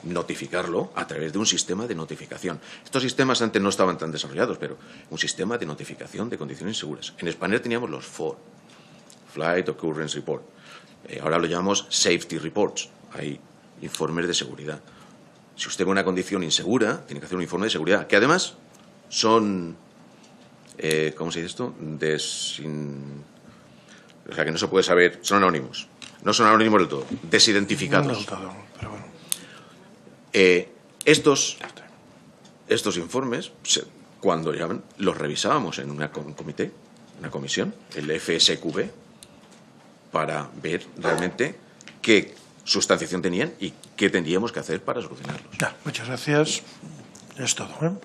Speaker 2: notificarlo a través de un sistema de notificación. Estos sistemas antes no estaban tan desarrollados, pero un sistema de notificación de condiciones inseguras. En Spanair teníamos los FOR, Flight Occurrence Report. Ahora lo llamamos Safety Reports. Hay informes de seguridad. Si usted ve una condición insegura, tiene que hacer un informe de seguridad, que además son, ¿cómo se dice esto? O sea, que no se puede saber, son anónimos. No son anónimos del todo, desidentificados.
Speaker 4: No del todo, pero bueno.
Speaker 2: Estos informes, cuando llaman, los revisábamos en un comité, una comisión, el FSQB, para ver realmente qué sustanciación tenían y qué tendríamos que hacer para solucionarlos.
Speaker 4: Muchas gracias. Es todo.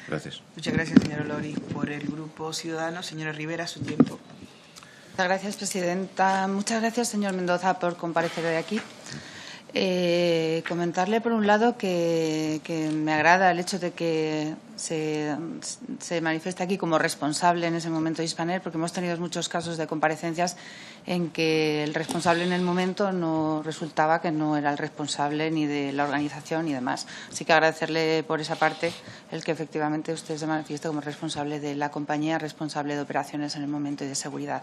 Speaker 2: Gracias.
Speaker 1: Muchas gracias, señora Lori. Por el Grupo Ciudadanos, señora Rivera, su tiempo.
Speaker 5: Muchas gracias, presidenta. Muchas gracias, señor Mendoza, por comparecer hoy aquí. Comentarle, por un lado, que me agrada el hecho de que se manifieste aquí como responsable en ese momento de Spanair, porque hemos tenido muchos casos de comparecencias en que el responsable en el momento no resultaba que no era el responsable ni de la organización ni demás. Así que agradecerle por esa parte el que efectivamente usted se manifieste como responsable de la compañía, responsable de operaciones en el momento y de seguridad.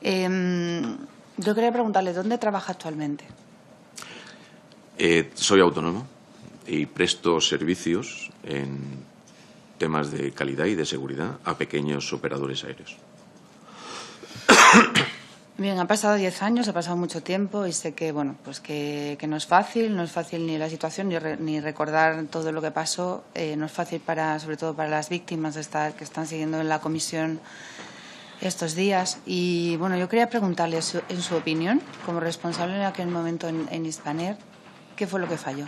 Speaker 5: Yo quería preguntarle, ¿dónde trabaja actualmente?
Speaker 2: Soy autónomo y presto servicios en temas de calidad y de seguridad a pequeños operadores aéreos.
Speaker 5: Bien, han pasado 10 años, ha pasado mucho tiempo y sé que, bueno, pues que no es fácil ni la situación ni recordar todo lo que pasó. No es fácil sobre todo para las víctimas que están siguiendo en la comisión estos días. Y bueno, yo quería preguntarle, en su opinión, como responsable en aquel momento en Spanair, ¿qué fue lo que falló?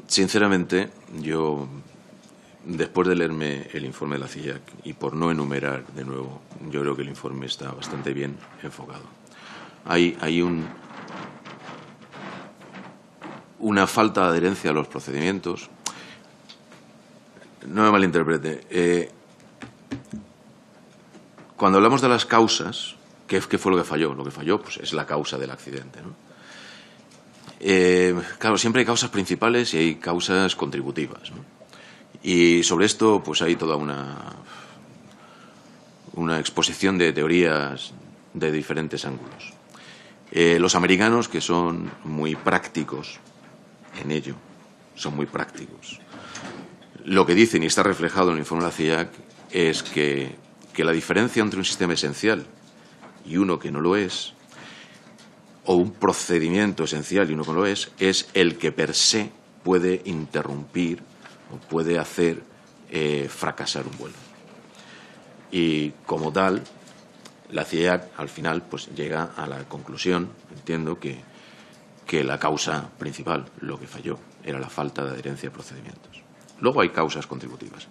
Speaker 2: Sinceramente, yo, después de leerme el informe de la CIAC y por no enumerar de nuevo, yo creo que el informe está bastante bien enfocado. Hay una falta de adherencia a los procedimientos. No me malinterprete. Cuando hablamos de las causas, ¿qué fue lo que falló? Lo que falló pues, es la causa del accidente, ¿no? Claro, siempre hay causas principales y hay causas contributivas, ¿no? Y sobre esto pues hay toda una exposición de teorías de diferentes ángulos. Los americanos, que son muy prácticos en ello, son muy prácticos. Lo que dicen, y está reflejado en el informe de la CIAC, es que la diferencia entre un sistema esencial y uno que no lo es, o un procedimiento esencial y uno que no lo es el que per se puede interrumpir o puede hacer fracasar un vuelo. Y como tal, la CIAC al final pues llega a la conclusión, entiendo, que la causa principal, lo que falló, era la falta de adherencia a procedimientos. Luego hay causas contributivas.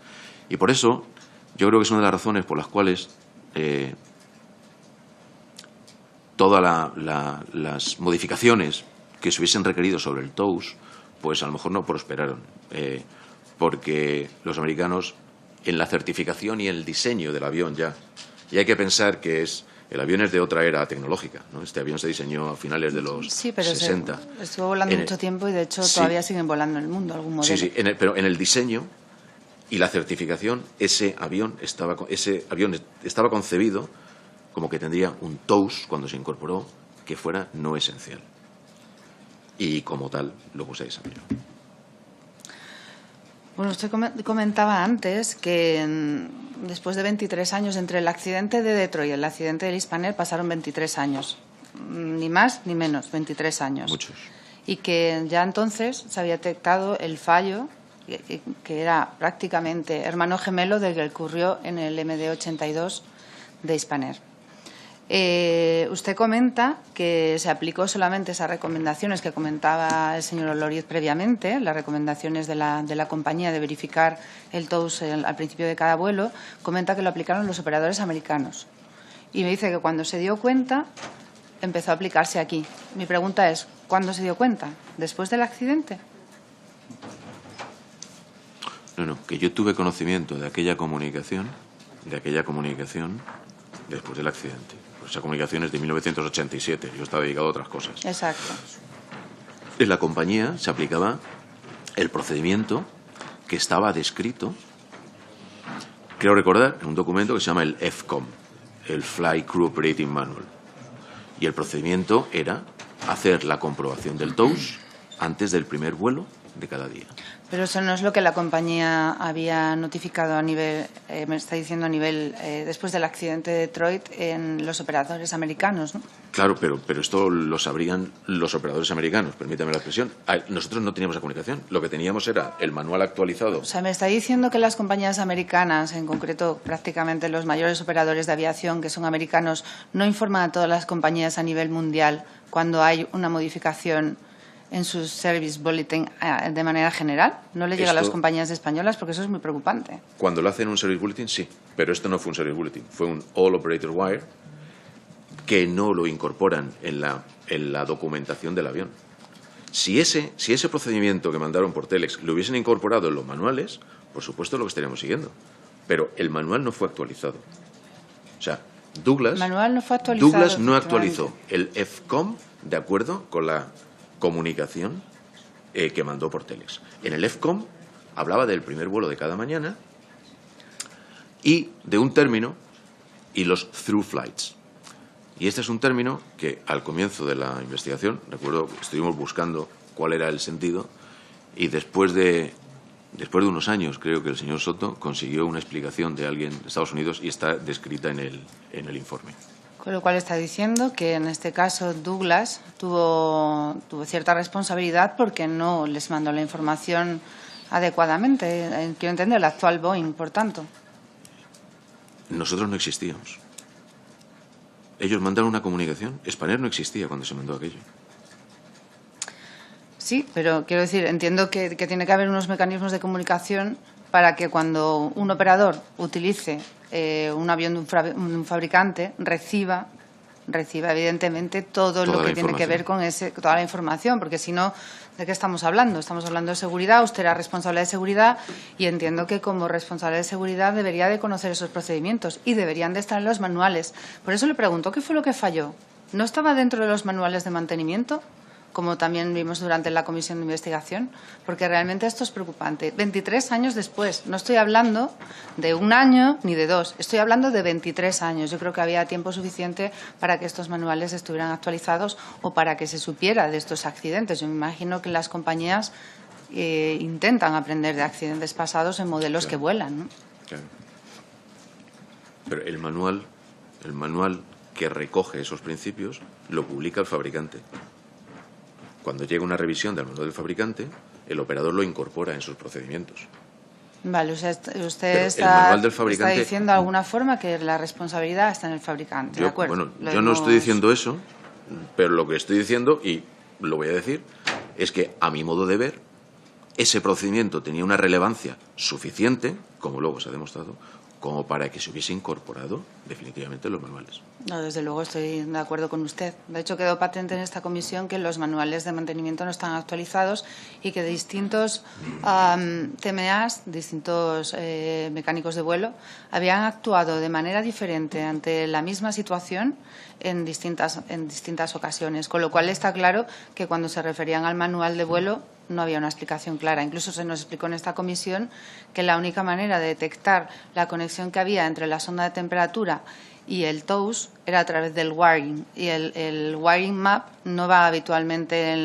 Speaker 2: Y por eso yo creo que es una de las razones por las cuales todas las modificaciones que se hubiesen requerido sobre el TOWS, pues a lo mejor no prosperaron, porque los americanos en la certificación y el diseño del avión y hay que pensar que el avión es de otra era tecnológica, ¿no? Este avión se diseñó a finales de los 60.
Speaker 5: Estuvo volando mucho tiempo y de hecho todavía siguen volando en el mundo algún modelo.
Speaker 2: Sí, pero en el diseño y la certificación, ese avión estaba concebido como que tendría un TOWS cuando se incorporó que fuera no esencial. Y como tal, luego se desarrolló.
Speaker 5: Bueno, usted comentaba antes que después de 23 años, entre el accidente de Detroit y el accidente del Spanair pasaron 23 años. Ni más ni menos, 23 años.
Speaker 2: Muchos.
Speaker 5: Y que ya entonces se había detectado el fallo, que era prácticamente hermano gemelo del que ocurrió en el MD-82 de Spanair. Usted comenta que se aplicó solamente esas recomendaciones que comentaba el señor Oloriz previamente, las recomendaciones de la compañía de verificar el TOWS al principio de cada vuelo. Comenta que lo aplicaron los operadores americanos. Y me dice que cuando se dio cuenta empezó a aplicarse aquí. Mi pregunta es, ¿cuándo se dio cuenta? ¿Después del accidente?
Speaker 2: No, que yo tuve conocimiento de aquella comunicación después del accidente. Pues esa comunicación es de 1987, yo estaba dedicado a otras cosas.
Speaker 5: Exacto.
Speaker 2: En la compañía se aplicaba el procedimiento que estaba descrito, creo recordar, en un documento que se llama el FCOM, el Flight Crew Operating Manual. Y el procedimiento era hacer la comprobación del TOWS antes del primer vuelo de cada día.
Speaker 5: Pero eso no es lo que la compañía había notificado a nivel, me está diciendo a nivel, después del accidente de Detroit, en los operadores americanos, ¿no?
Speaker 2: Claro, pero esto lo sabrían los operadores americanos, permítame la expresión. Nosotros no teníamos la comunicación, lo que teníamos era el manual actualizado.
Speaker 5: O sea, me está diciendo que las compañías americanas, en concreto prácticamente los mayores operadores de aviación que son americanos, no informan a todas las compañías a nivel mundial cuando hay una modificación en su service bulletin de manera general. ¿No le llega a las compañías españolas? Porque eso es muy preocupante.
Speaker 2: Cuando lo hacen un service bulletin, sí, pero esto no fue un service bulletin, fue un All Operator Wire que no lo incorporan en la documentación del avión. Si ese procedimiento que mandaron por Telex lo hubiesen incorporado en los manuales, por supuesto lo que estaríamos siguiendo. Pero el manual no fue actualizado. O sea, Douglas no actualizó el FCOM de acuerdo con la comunicación que mandó por Telex. En el FCOM hablaba del primer vuelo de cada mañana y de un término y los through flights. Y este es un término que al comienzo de la investigación, recuerdo que estuvimos buscando cuál era el sentido y después de unos años creo que el señor Soto consiguió una explicación de alguien de Estados Unidos y está descrita en el informe.
Speaker 5: Con lo cual está diciendo que en este caso Douglas tuvo cierta responsabilidad porque no les mandó la información adecuadamente. Quiero entender el actual Boeing, por tanto.
Speaker 2: Nosotros no existíamos. Ellos mandaron una comunicación. Spanair no existía cuando se mandó aquello. Sí,
Speaker 5: pero quiero decir, entiendo que tiene que haber unos mecanismos de comunicación para que cuando un operador utilice un avión de un fabricante reciba evidentemente todo lo que tiene que ver con toda la información, porque si no, ¿de qué estamos hablando? Estamos hablando de seguridad, usted era responsable de seguridad y entiendo que como responsable de seguridad debería de conocer esos procedimientos y deberían de estar en los manuales. Por eso le pregunto, ¿qué fue lo que falló? ¿No estaba dentro de los manuales de mantenimiento? Como también vimos durante la comisión de investigación, porque realmente esto es preocupante. 23 años después, no estoy hablando de un año ni de dos, estoy hablando de 23 años. Yo creo que había tiempo suficiente para que estos manuales estuvieran actualizados o para que se supiera de estos accidentes. Yo me imagino que las compañías intentan aprender de accidentes pasados en modelos que vuelan, ¿no?
Speaker 2: Claro. Pero el manual que recoge esos principios lo publica el fabricante. Cuando llega una revisión del manual del fabricante, el operador lo incorpora en sus procedimientos.
Speaker 5: Vale, o sea, usted está diciendo de alguna forma que la responsabilidad está en el fabricante, ¿de acuerdo?
Speaker 2: Bueno, yo no estoy diciendo eso, pero lo que estoy diciendo, y lo voy a decir, es que a mi modo de ver, ese procedimiento tenía una relevancia suficiente, como luego se ha demostrado, como para que se hubiese incorporado definitivamente en los manuales.
Speaker 5: No, desde luego estoy de acuerdo con usted. De hecho, quedó patente en esta comisión que los manuales de mantenimiento no están actualizados y que distintos TMAs, distintos mecánicos de vuelo, habían actuado de manera diferente ante la misma situación en distintas ocasiones. Con lo cual está claro que cuando se referían al manual de vuelo no había una explicación clara. Incluso se nos explicó en esta comisión que la única manera de detectar la conexión que había entre la sonda de temperatura y el TOWS era a través del wiring, y el wiring map no va habitualmente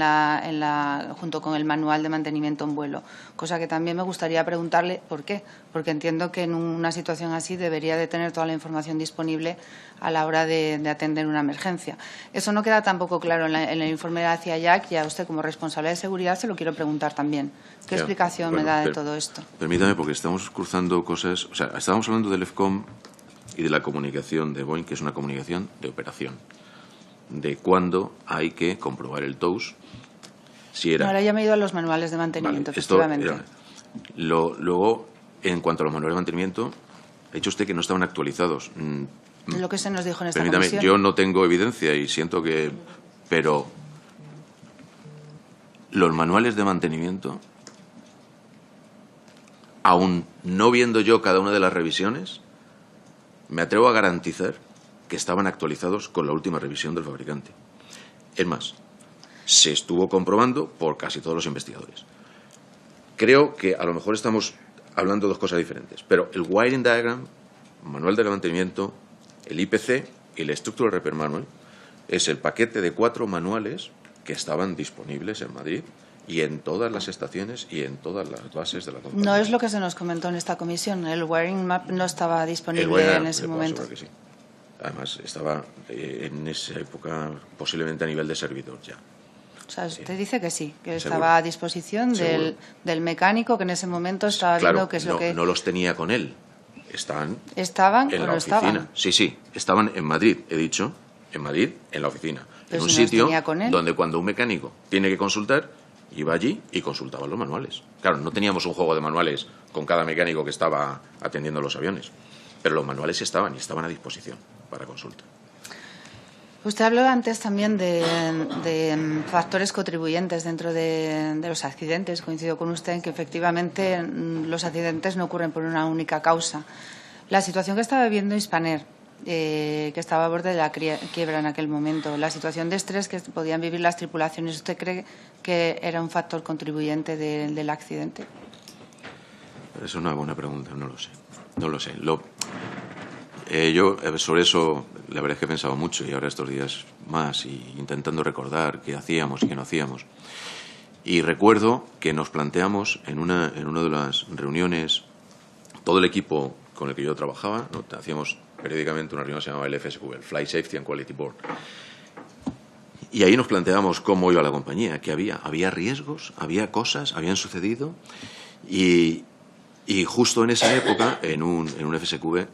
Speaker 5: junto con el manual de mantenimiento en vuelo, cosa que también me gustaría preguntarle por qué, porque entiendo que en una situación así debería de tener toda la información disponible a la hora de atender una emergencia. Eso no queda tampoco claro en el informe de la CIA-JAC, y a usted como responsable de seguridad se lo quiero preguntar también. ¿Qué explicación me da de todo esto?
Speaker 2: Permítame, porque estamos cruzando cosas, o sea, estábamos hablando del FCOM y de la comunicación de Boeing, que es una comunicación de operación, de cuándo hay que comprobar el TOWS. Si era...
Speaker 5: Ahora ya me he ido a los manuales de mantenimiento, vale, efectivamente.
Speaker 2: Luego, en cuanto a los manuales de mantenimiento, ha dicho usted que no estaban actualizados.
Speaker 5: Es lo que se nos dijo en esta
Speaker 2: Permítame,
Speaker 5: comisión.
Speaker 2: yo no tengo evidencia y siento que... Pero los manuales de mantenimiento, aún no viendo yo cada una de las revisiones, me atrevo a garantizar que estaban actualizados con la última revisión del fabricante. Es más, se estuvo comprobando por casi todos los investigadores. Creo que a lo mejor estamos hablando de dos cosas diferentes, pero el Wiring Diagram, manual de mantenimiento, el IPC y el Structural Repair Manual es el paquete de 4 manuales que estaban disponibles en Madrid y en todas las estaciones y en todas las bases de la compañía.
Speaker 5: No es lo que se nos comentó en esta comisión. El Wiring Map no estaba disponible en ese momento.
Speaker 2: Que sí. Además, estaba en esa época posiblemente a nivel de servidor ya.
Speaker 5: O sea, usted dice que sí, que
Speaker 2: Seguro.
Speaker 5: estaba a disposición del mecánico que en ese momento estaba viendo qué es lo que...
Speaker 2: no los tenía con él. ¿Estaban
Speaker 5: en
Speaker 2: la
Speaker 5: no
Speaker 2: oficina?
Speaker 5: estaban?
Speaker 2: Sí, estaban en Madrid, he dicho, en Madrid, en la oficina.
Speaker 5: Pero
Speaker 2: en un
Speaker 5: si no los
Speaker 2: sitio
Speaker 5: tenía con él.
Speaker 2: donde cuando un mecánico tiene que consultar, iba allí y consultaba los manuales. Claro, no teníamos un juego de manuales con cada mecánico que estaba atendiendo los aviones, pero los manuales estaban y estaban a disposición para consulta.
Speaker 5: Usted habló antes también de factores contribuyentes dentro de los accidentes. Coincido con usted en que efectivamente los accidentes no ocurren por una única causa. La situación que estaba viviendo Hispaner, que estaba a borde de la quiebra en aquel momento, la situación de estrés que podían vivir las tripulaciones, ¿usted cree que era un factor contribuyente del accidente?
Speaker 2: Es una buena pregunta, no lo sé. No lo sé. Yo sobre eso la verdad es que he pensado mucho y ahora estos días más y intentando recordar qué hacíamos y qué no hacíamos. Y recuerdo que nos planteamos en una de las reuniones, todo el equipo con el que yo trabajaba, ¿no? Hacíamos periódicamente una reunión que se llamaba el FSQ, el Flight Safety and Quality Board. Y ahí nos planteamos cómo iba la compañía, que había riesgos, había cosas, habían sucedido y justo en esa época, en un FSQB,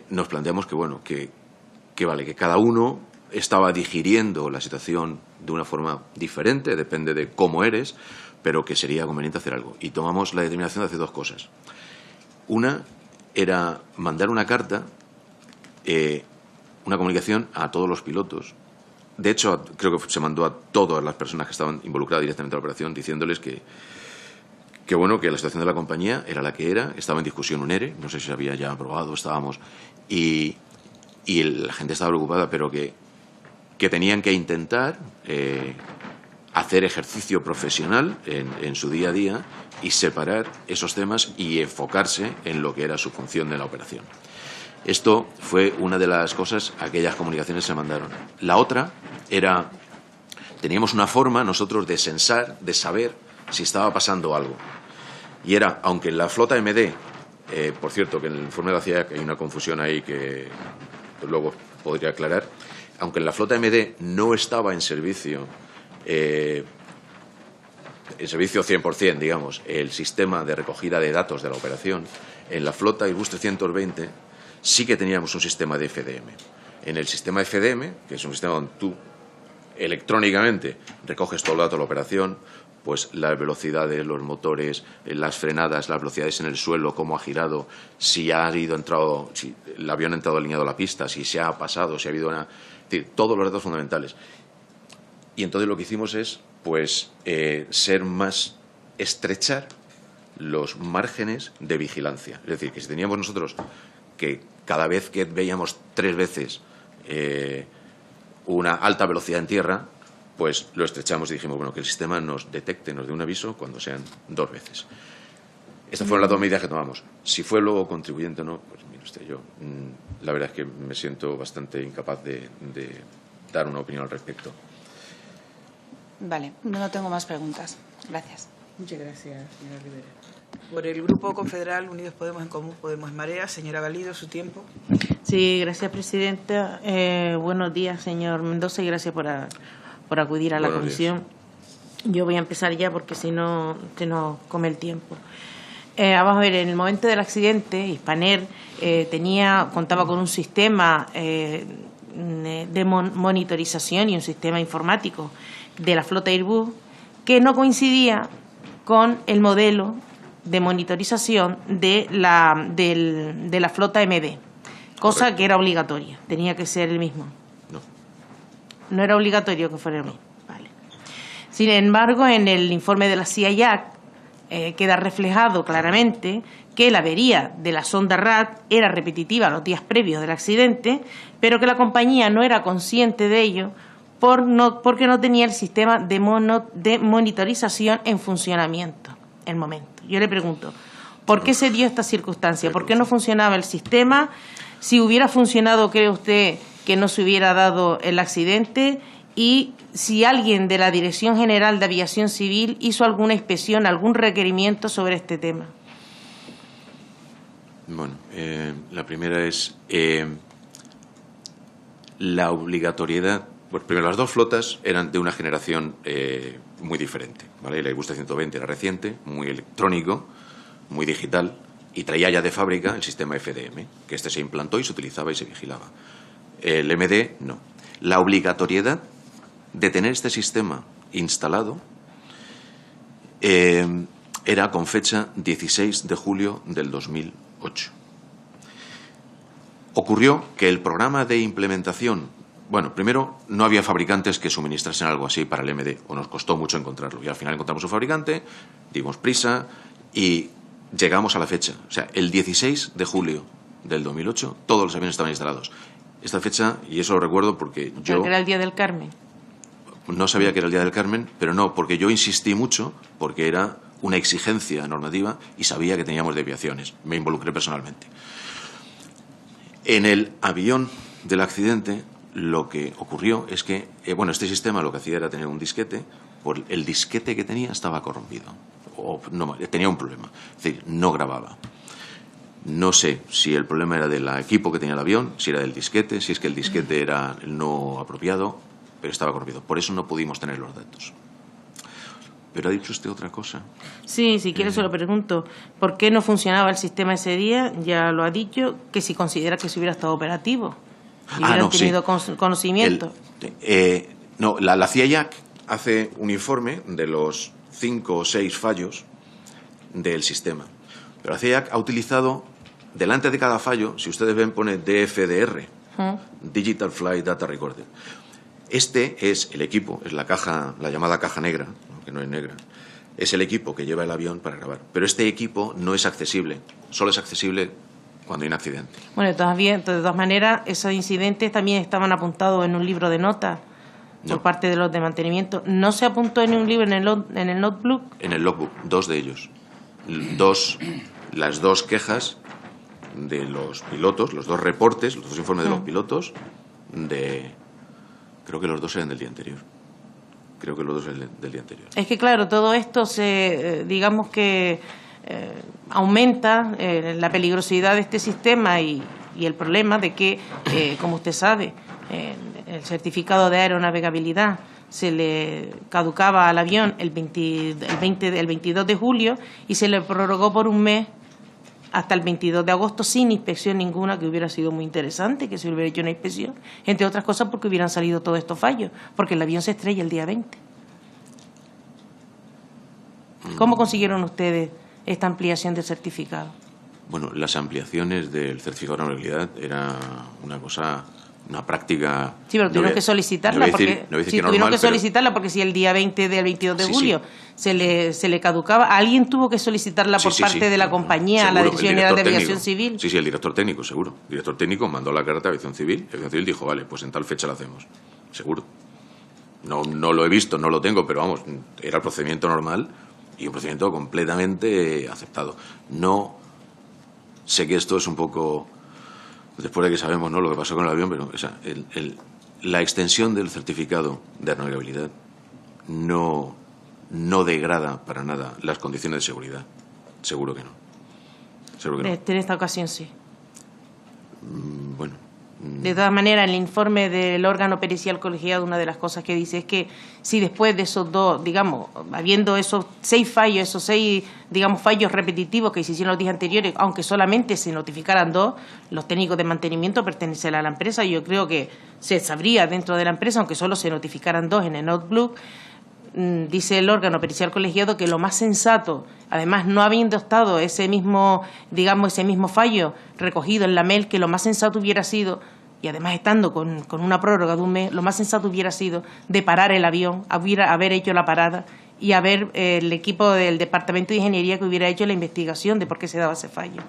Speaker 2: nos planteamos que, bueno, que cada uno estaba digiriendo la situación de una forma diferente, depende de cómo eres, pero que sería conveniente hacer algo. Y tomamos la determinación de hacer 2 cosas. Una era mandar una carta, una comunicación a todos los pilotos. De hecho, creo que se mandó a todas las personas que estaban involucradas directamente en la operación, diciéndoles que bueno, que la situación de la compañía era la que era, estaba en discusión un ERE, no sé si se había ya aprobado, estábamos, y la gente estaba preocupada, pero que tenían que intentar hacer ejercicio profesional en su día a día y separar esos temas y enfocarse en lo que era su función de la operación. Esto fue una de las cosas, aquellas comunicaciones se mandaron. La otra era, teníamos una forma nosotros de sensar, de saber si estaba pasando algo. Y era, aunque en la flota MD, por cierto, que en el informe de la CIA hay una confusión ahí que luego podría aclarar, aunque en la flota MD no estaba en servicio 100%, digamos, el sistema de recogida de datos de la operación, en la flota Airbus 320 sí que teníamos un sistema de FDM. En el sistema de FDM, que es un sistema donde tú electrónicamente recoges todo el dato de la operación, pues las velocidades, los motores, las frenadas, las velocidades en el suelo, cómo ha girado, si si el avión ha entrado alineado a la pista, si se ha pasado, si ha habido una... Es decir, todos los datos fundamentales. Y entonces lo que hicimos es, pues, estrechar los márgenes de vigilancia. Es decir, que si teníamos nosotros que cada vez que veíamos 3 veces una alta velocidad en tierra, pues lo estrechamos y dijimos, bueno, que el sistema nos detecte, nos dé un aviso cuando sean 2 veces. Estas fueron las 2 medidas que tomamos. Si fue luego contribuyente o no, pues mire usted, yo la verdad es que me siento bastante incapaz de dar una opinión al respecto.
Speaker 5: Vale, no tengo más preguntas. Gracias.
Speaker 1: Muchas gracias, señora Rivera. Por el Grupo Confederal Unidos Podemos en Común, Podemos Marea, señora Galido, su tiempo.
Speaker 6: Sí, gracias, presidenta. Buenos días, señor Mendoza, y gracias por acudir a la comisión. Yo voy a empezar ya porque si no se nos come el tiempo. Vamos a ver, en el momento del accidente, Hispaner contaba con un sistema de monitorización y un sistema informático de la flota Airbus que no coincidía con el modelo de monitorización de la flota MD. cosa
Speaker 2: Correcto.
Speaker 6: que era obligatoria, tenía que ser el mismo.
Speaker 2: No.
Speaker 6: No era obligatorio que fuera el mismo. Vale. Sin embargo, en el informe de la CIA queda reflejado claramente que la avería de la sonda RAD era repetitiva los días previos del accidente, pero que la compañía no era consciente de ello porque no tenía el sistema de monitorización en funcionamiento en el momento. Yo le pregunto, ¿por qué se dio esta circunstancia? ¿Por qué no funcionaba el sistema? Si hubiera funcionado, ¿cree usted que no se hubiera dado el accidente? Y si alguien de la Dirección General de Aviación Civil hizo alguna inspección, algún requerimiento sobre este tema.
Speaker 2: Bueno, la primera es la obligatoriedad. Pues primero, las dos flotas eran de una generación muy diferente, ¿vale? El Airbus 120 era reciente, muy electrónico, muy digital, y traía ya de fábrica el sistema FDM, que se implantó y se utilizaba y se vigilaba. El MD, no. La obligatoriedad de tener este sistema instalado era con fecha 16 de julio del 2008. Ocurrió que el programa de implementación, bueno, primero no había fabricantes que suministrasen algo así para el MD, o nos costó mucho encontrarlo, y al final encontramos un fabricante, dimos prisa y llegamos a la fecha. O sea, el 16 de julio del 2008 todos los aviones estaban instalados. Esta fecha, y eso lo recuerdo porque yo...
Speaker 6: Porque era el Día del Carmen.
Speaker 2: No sabía que era el Día del Carmen, pero no, porque yo insistí mucho, porque era una exigencia normativa y sabía que teníamos desviaciones. Me involucré personalmente. En el avión del accidente, lo que ocurrió es que, este sistema lo que hacía era tener un disquete, por el disquete que tenía estaba corrompido, o no, tenía un problema, es decir, no grababa. No sé si el problema era del equipo que tenía el avión, si era del disquete, si es que el disquete era el no apropiado, pero estaba corrompido. Por eso no pudimos tener los datos. Pero ha dicho usted otra cosa.
Speaker 6: Sí, si quiere se lo pregunto. ¿Por qué no funcionaba el sistema ese día? Ya lo ha dicho, que si considera que se hubiera estado operativo y hubieran tenido conocimiento.
Speaker 2: La CIA hace un informe de los 5 o 6 fallos del sistema. Pero la CIA ha utilizado, delante de cada fallo, si ustedes ven, pone DFDR, Digital Flight Data Recorder. Este es el equipo, es la caja, la llamada caja negra, que no es negra, es el equipo que lleva el avión para grabar. Pero este equipo no es accesible, solo es accesible cuando hay un accidente.
Speaker 6: Bueno, de todas maneras, esos incidentes también estaban apuntados en un libro de notas por parte de los de mantenimiento. ¿No se apuntó en un libro, en el notebook? En el
Speaker 2: logbook, 2 de ellos. Las 2 quejas de los pilotos, los 2 reportes, los 2 informes de los pilotos, creo que los 2 eran del día anterior. Creo que los 2 eran del día anterior.
Speaker 6: Es que, claro, todo esto aumenta la peligrosidad de este sistema y el problema de que, como usted sabe, el certificado de aeronavegabilidad se le caducaba al avión el 22 de julio y se le prorrogó por un mes hasta el 22 de agosto sin inspección ninguna, que hubiera sido muy interesante que se hubiera hecho una inspección, entre otras cosas porque hubieran salido todos estos fallos, porque el avión se estrella el día 20. ¿Cómo consiguieron ustedes esta ampliación del certificado?
Speaker 2: Bueno, las ampliaciones del certificado de honorabilidad era una práctica...
Speaker 6: Sí, pero tuvieron que solicitarla porque si el día 20 del 22 de julio se le caducaba, alguien tuvo que solicitarla por parte de la compañía, a la Dirección General de Aviación Civil.
Speaker 2: Sí, el director técnico, seguro. El director técnico mandó la carta a Aviación Civil, y Aviación Civil dijo, vale, pues en tal fecha la hacemos. Seguro. No lo he visto, no lo tengo, pero vamos, era el procedimiento normal y un procedimiento completamente aceptado. No sé que esto es un poco... Después de que sabemos, ¿no?, lo que pasó con el avión, pero la extensión del certificado de aeronavegabilidad no degrada para nada las condiciones de seguridad. Seguro que no.
Speaker 6: En esta ocasión sí.
Speaker 2: Bueno.
Speaker 6: De todas maneras, el informe del órgano pericial colegiado, una de las cosas que dice es que si después de esos 2, digamos, habiendo esos 6 fallos, esos 6, digamos, fallos repetitivos que se hicieron los días anteriores, aunque solamente se notificaran 2, los técnicos de mantenimiento pertenecen a la empresa, yo creo que se sabría dentro de la empresa, aunque solo se notificaran 2 en el notebook, dice el órgano pericial colegiado que lo más sensato, además no habiendo estado ese mismo fallo recogido en la MEL, que lo más sensato hubiera sido, y además estando con una prórroga de un mes, lo más sensato hubiera sido de parar el avión, haber hecho la parada y haber el equipo del Departamento de Ingeniería que hubiera hecho la investigación de por qué se daba ese fallo.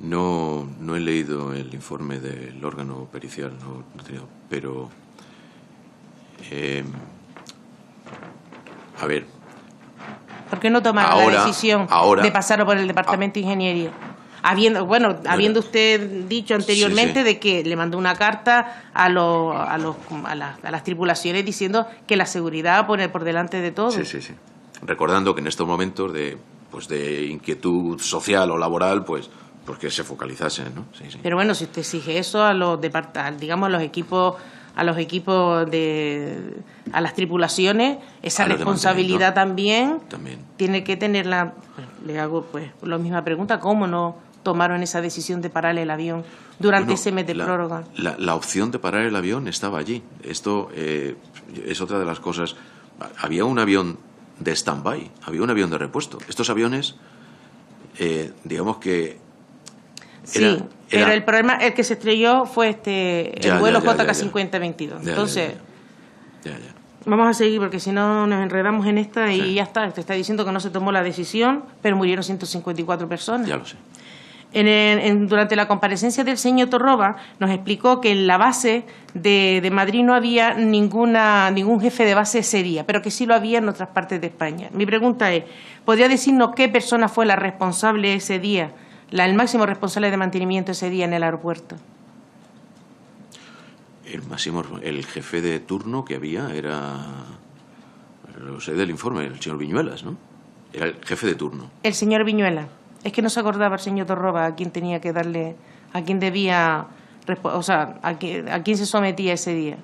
Speaker 2: No he leído el informe del órgano pericial, no he tenido, pero a ver.
Speaker 6: ¿Por qué no tomaron la decisión de pasarlo por el Departamento de Ingeniería? Habiendo usted dicho anteriormente de que le mandó una carta a las tripulaciones diciendo que la seguridad pone por delante de todo.
Speaker 2: Sí. Recordando que en estos momentos de inquietud social o laboral, pues que se focalizasen, ¿no? Sí.
Speaker 6: Pero bueno, si usted exige eso a los equipos, a las tripulaciones, esa responsabilidad también tiene que tenerla. Le hago pues la misma pregunta: ¿cómo no tomaron esa decisión de parar el avión durante ese mes de prórroga?
Speaker 2: La opción de parar el avión estaba allí. Esto es otra de las cosas. Había un avión de stand-by, había un avión de repuesto. Estos aviones, digamos que
Speaker 6: pero el problema, el que se estrelló fue el vuelo JK5022. Entonces, vamos a seguir porque si no nos enredamos en esta y ya está. Usted está diciendo que no se tomó la decisión, pero murieron 154 personas.
Speaker 2: Ya lo sé.
Speaker 6: Durante la comparecencia del señor Torroba nos explicó que en la base de Madrid no había ningún jefe de base ese día, pero que sí lo había en otras partes de España. Mi pregunta es, ¿podría decirnos qué persona fue la responsable ese día, el máximo responsable de mantenimiento ese día en el aeropuerto?
Speaker 2: El jefe de turno que había era, lo sé del informe, el señor Viñuelas, ¿no? Era el jefe de turno.
Speaker 6: El señor Viñuelas. Es que no se acordaba el señor Torroba a quién tenía que darle, a quién debía, a quién se sometía ese día.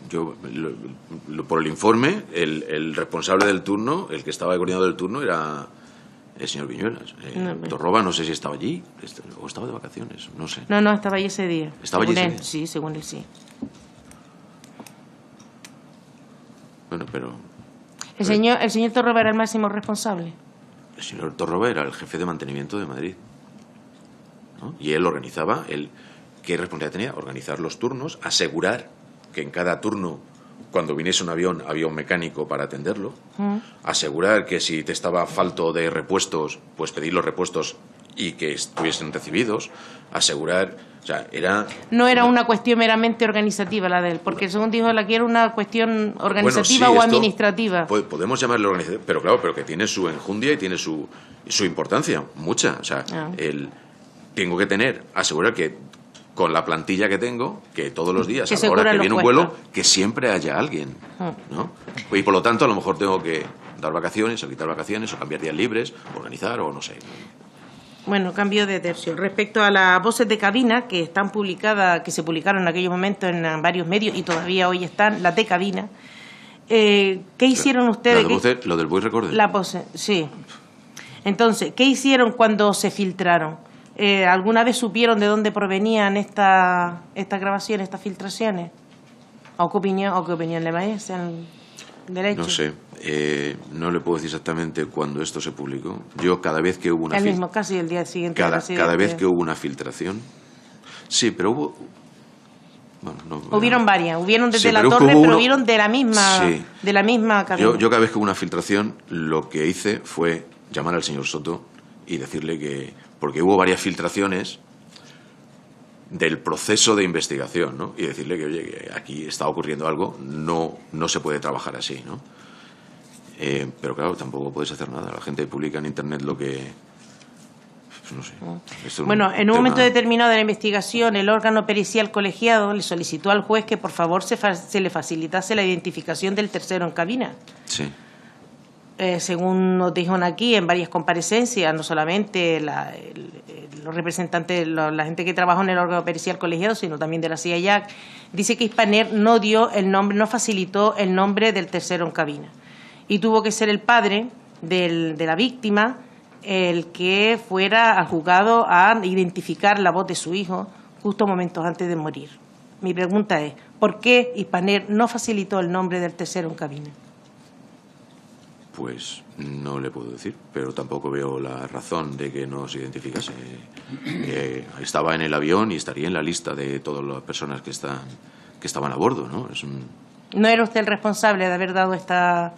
Speaker 2: Yo, por el informe, el responsable del turno, el que estaba coordinador del turno, era el señor Viñuelas. Torroba no sé si estaba allí o estaba de vacaciones, no sé.
Speaker 6: No, estaba allí ese día.
Speaker 2: ¿Estaba allí ese día?
Speaker 6: Sí, según él sí.
Speaker 2: Bueno, pero...
Speaker 6: ¿El señor Torroba era el máximo responsable?
Speaker 2: El señor Torroba era el jefe de mantenimiento de Madrid, ¿no? Y él organizaba, ¿qué responsabilidad tenía? Organizar los turnos, asegurar que en cada turno, cuando viniese un avión, había un mecánico para atenderlo, asegurar que si te estaba falto de repuestos, pues pedir los repuestos y que estuviesen recibidos, asegurar... O sea,
Speaker 6: no era una cuestión meramente organizativa la de él, porque según dijo la que era una cuestión organizativa o administrativa.
Speaker 2: Podemos llamarlo organizativa, pero claro, pero que tiene su enjundia y tiene su importancia, mucha. O sea, tengo que asegurar que con la plantilla que tengo, que todos los días, a la hora que viene un vuelo, que siempre haya alguien, ¿no? Y por lo tanto, a lo mejor tengo que dar vacaciones, o quitar vacaciones, o cambiar días libres, organizar, o no sé.
Speaker 6: Bueno, cambio de tercio. Respecto a las voces de cabina que están publicadas, que se publicaron en aquellos momentos en varios medios y todavía hoy están, las de cabina, ¿qué hicieron ustedes?
Speaker 2: Lo del voice recorder.
Speaker 6: La voz, sí. Entonces, ¿qué hicieron cuando se filtraron? ¿Alguna vez supieron de dónde provenían estas grabaciones, estas filtraciones? ¿O qué opinión le merece del hecho?
Speaker 2: No sé. No le puedo decir exactamente cuándo esto se publicó. Yo cada vez que hubo una
Speaker 6: casi el día siguiente.
Speaker 2: Cada vez que hubo una filtración. Sí, pero hubo... Bueno,
Speaker 6: hubieron varias. Hubieron desde la torre, pero hubieron de la misma cabina.
Speaker 2: Yo cada vez que hubo una filtración, lo que hice fue llamar al señor Soto y decirle que... Porque hubo varias filtraciones del proceso de investigación, ¿no? Y decirle que, oye, que aquí está ocurriendo algo, no se puede trabajar así, ¿no? Pero claro, tampoco puedes hacer nada. La gente publica en Internet lo que... Pues no sé.
Speaker 6: Bueno, en un momento determinado de la investigación, el órgano pericial colegiado le solicitó al juez que por favor se le facilitase la identificación del tercero en cabina.
Speaker 2: Sí.
Speaker 6: Según nos dijeron aquí en varias comparecencias, no solamente los representantes, la gente que trabajó en el órgano pericial colegiado, sino también de la CIA, dice que Hispaner no dio el nombre, no facilitó el nombre del tercero en cabina. Y tuvo que ser el padre de la víctima el que fuera al juzgado a identificar la voz de su hijo justo momentos antes de morir. Mi pregunta es, ¿por qué Hispaner no facilitó el nombre del tercero en cabina?
Speaker 2: Pues no le puedo decir, pero tampoco veo la razón de que no se identificase. Estaba en el avión y estaría en la lista de todas las personas que estaban a bordo, ¿no?
Speaker 6: ¿No era usted el responsable de haber dado esta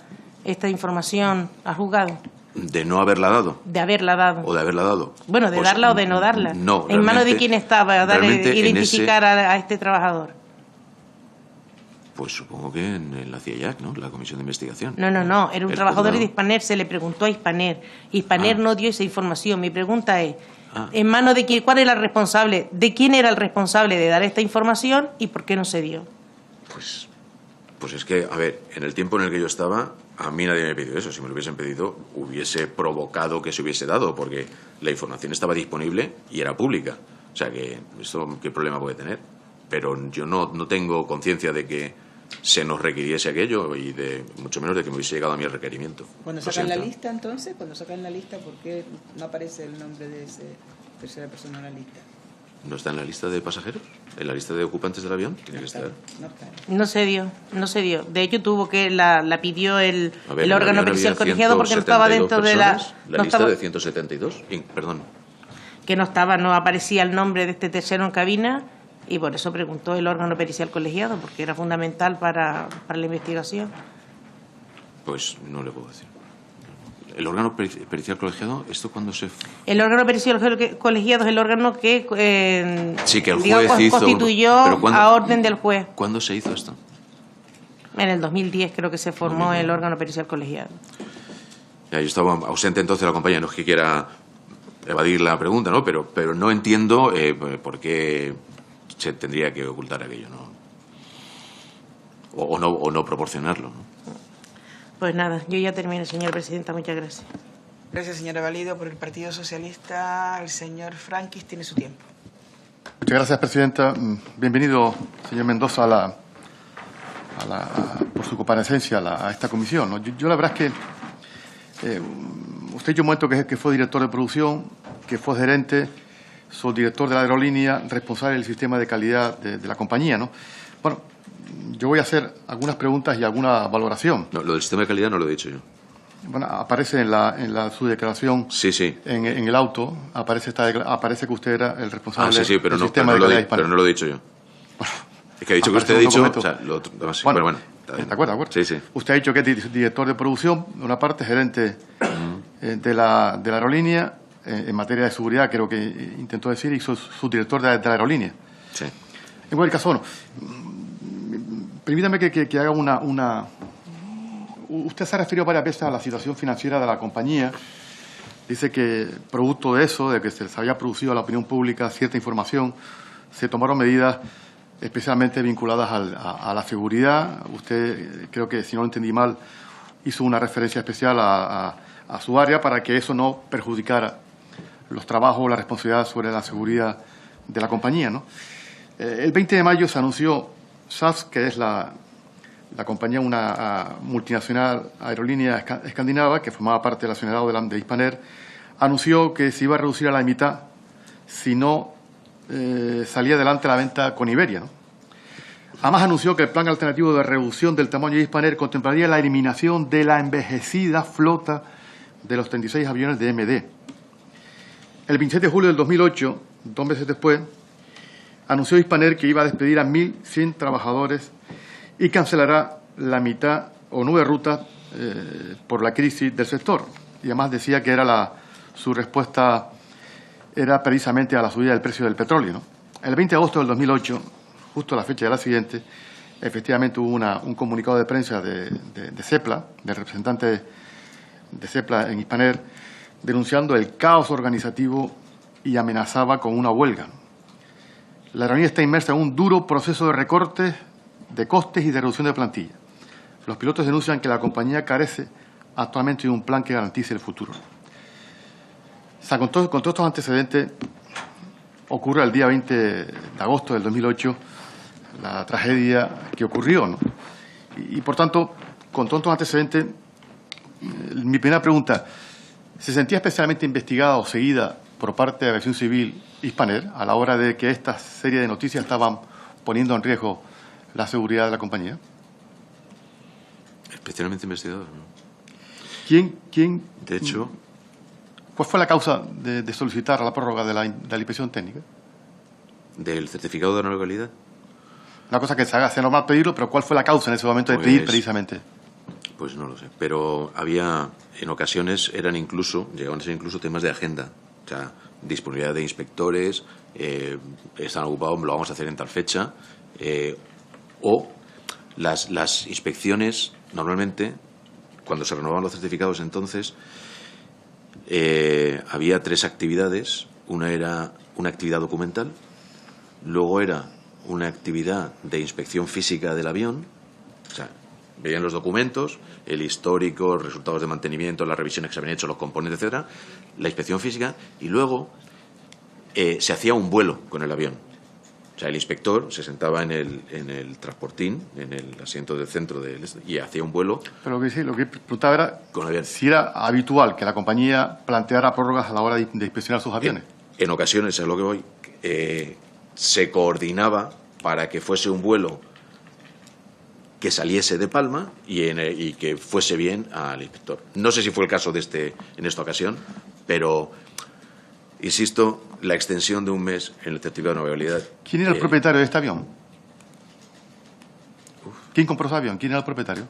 Speaker 6: información al juzgado?
Speaker 2: ¿De no haberla dado?
Speaker 6: De haberla dado.
Speaker 2: ¿O de haberla dado?
Speaker 6: Bueno, de
Speaker 2: Pues,
Speaker 6: darla o de no darla.
Speaker 2: No.
Speaker 6: ¿En manos de quién estaba identificar a este trabajador?
Speaker 2: Pues supongo que en la CIEJAC, ¿no? La Comisión de Investigación.
Speaker 6: No. Era un trabajador de Hispaner. Se le preguntó a Hispaner. Hispaner no dio esa información. Mi pregunta es, ¿en manos de quién? ¿Cuál era el responsable? ¿De quién era el responsable de dar esta información y por qué no se dio?
Speaker 2: Pues es que, a ver, en el tiempo en el que yo estaba, a mí nadie me pidió eso. Si me lo hubiesen pedido, hubiese provocado que se hubiese dado, porque la información estaba disponible y era pública. O sea, que ¿esto qué problema puede tener? Pero yo no tengo conciencia de que se nos requiriese aquello y mucho menos de que me hubiese llegado a mí el requerimiento.
Speaker 1: Cuando sacan la lista, entonces, ¿por qué no aparece el nombre de esa tercera persona en la lista?
Speaker 2: ¿No está en la lista de pasajeros? ¿En la lista de ocupantes del avión? Tiene que estar.
Speaker 6: No se dio. De hecho, la pidió el órgano pericial colegiado porque no estaba dentro de la
Speaker 2: lista de 172. Perdón.
Speaker 6: Que no aparecía el nombre de este tercero en cabina. Y por eso preguntó el órgano pericial colegiado, porque era fundamental para la investigación.
Speaker 2: Pues no le puedo decir. ¿El órgano pericial colegiado, esto cuándo se...?
Speaker 6: El órgano pericial colegiado es el órgano que,
Speaker 2: sí, que el juez hizo,
Speaker 6: constituyó a orden del juez.
Speaker 2: ¿Cuándo se hizo esto?
Speaker 6: En el 2010 creo que se formó el órgano pericial colegiado.
Speaker 2: Ya, yo estaba ausente entonces de la compañía, no es que quiera evadir la pregunta, ¿no? Pero no entiendo por qué se tendría que ocultar aquello, ¿no? O no proporcionarlo, ¿no?
Speaker 6: Pues nada, yo ya termino, señora presidenta. Muchas gracias.
Speaker 1: Gracias, señora Valido. Por el Partido Socialista, el señor Frankis tiene su tiempo.
Speaker 7: Muchas gracias, presidenta. Bienvenido, señor Mendoza, por su comparecencia a esta comisión, ¿no? Yo la verdad es que usted en un momento que fue director de producción, que fue gerente, subdirector de la aerolínea, responsable del sistema de calidad de la compañía, ¿no? Bueno, yo voy a hacer algunas preguntas y alguna valoración.
Speaker 2: No, lo del sistema de calidad no lo he dicho yo.
Speaker 7: Bueno, aparece en su declaración.
Speaker 2: Sí.
Speaker 7: En el auto aparece que usted era el responsable del sistema de calidad hispana.
Speaker 2: Pero no lo he dicho yo.
Speaker 7: Bueno,
Speaker 2: es que ha dicho que usted ha dicho... O sea, lo otro, bueno.
Speaker 7: ¿De acuerdo?
Speaker 2: Sí.
Speaker 7: Usted ha dicho que es director de producción, de una parte, gerente de la aerolínea, en materia de seguridad, creo que intentó decir, y subdirector de la aerolínea.
Speaker 2: Sí.
Speaker 7: En cualquier caso, permítame que haga una... Usted se ha referido varias veces a la situación financiera de la compañía. Dice que, producto de eso, de que se les había producido a la opinión pública cierta información, se tomaron medidas especialmente vinculadas a la seguridad. Usted, creo que, si no lo entendí mal, hizo una referencia especial a su área para que eso no perjudicara los trabajos o la responsabilidad sobre la seguridad de la compañía, ¿no? El 20 de mayo se anunció SAS, que es la compañía, una multinacional aerolínea escandinava que formaba parte del accionariado de Hispaner, anunció que se iba a reducir a la mitad si no salía adelante la venta con Iberia, ¿no? Además anunció que el plan alternativo de reducción del tamaño de Hispaner contemplaría la eliminación de la envejecida flota de los 36 aviones de MD. El 27 de julio del 2008, 2 meses después, anunció Hispaner que iba a despedir a 1.100 trabajadores y cancelará la mitad o 9 rutas por la crisis del sector. Y además decía que su respuesta era precisamente a la subida del precio del petróleo, ¿no? El 20 de agosto del 2008, justo a la fecha de la siguiente, efectivamente hubo un comunicado de prensa de CEPLA, del representante de CEPLA en Hispaner, denunciando el caos organizativo y amenazaba con una huelga. La aerolínea está inmersa en un duro proceso de recortes de costes y de reducción de plantilla. Los pilotos denuncian que la compañía carece actualmente de un plan que garantice el futuro. O sea, con todos estos antecedentes, ocurre el día 20 de agosto del 2008 la tragedia que ocurrió, ¿no? Y por tanto, con todos estos antecedentes, mi primera pregunta: ¿se sentía especialmente investigada o seguida por parte de la Aviación Civil Hispaner a la hora de que esta serie de noticias estaban poniendo en riesgo la seguridad de la compañía?
Speaker 2: Especialmente investigador, ¿no?
Speaker 7: ¿Quién?
Speaker 2: De hecho,
Speaker 7: ¿Cuál fue la causa de solicitar la prórroga de la inspección técnica?
Speaker 2: del certificado de no legalidad.
Speaker 7: Una cosa que se haga, sea normal pedirlo, pero ¿cuál fue la causa en ese momento de pedir precisamente?
Speaker 2: Pues no lo sé. Pero había, en ocasiones, llegaban a ser incluso temas de agenda. O sea, disponibilidad de inspectores, están ocupados, lo vamos a hacer en tal fecha. O las inspecciones, normalmente, cuando se renovaban los certificados entonces, había 3 actividades. Una era una actividad documental, luego era una actividad de inspección física del avión, o sea, veían los documentos, el histórico, los resultados de mantenimiento, las revisiones que se habían hecho, los componentes, etcétera, la inspección física, y luego se hacía un vuelo con el avión. O sea, el inspector se sentaba en el transportín, en el asiento del centro y hacía un vuelo.
Speaker 7: Pero lo que preguntaba era
Speaker 2: con el avión.
Speaker 7: Si era habitual que la compañía planteara prórrogas a la hora de inspeccionar sus aviones.
Speaker 2: En ocasiones, a lo que voy, se coordinaba para que fuese un vuelo que saliese de Palma y que fuese bien al inspector. No sé si fue el caso en esta ocasión, pero, insisto, la extensión de un mes en el certificado de navegabilidad.
Speaker 7: ¿Quién era el propietario de este avión? ¿Quién compró ese avión? ¿Quién era el propietario?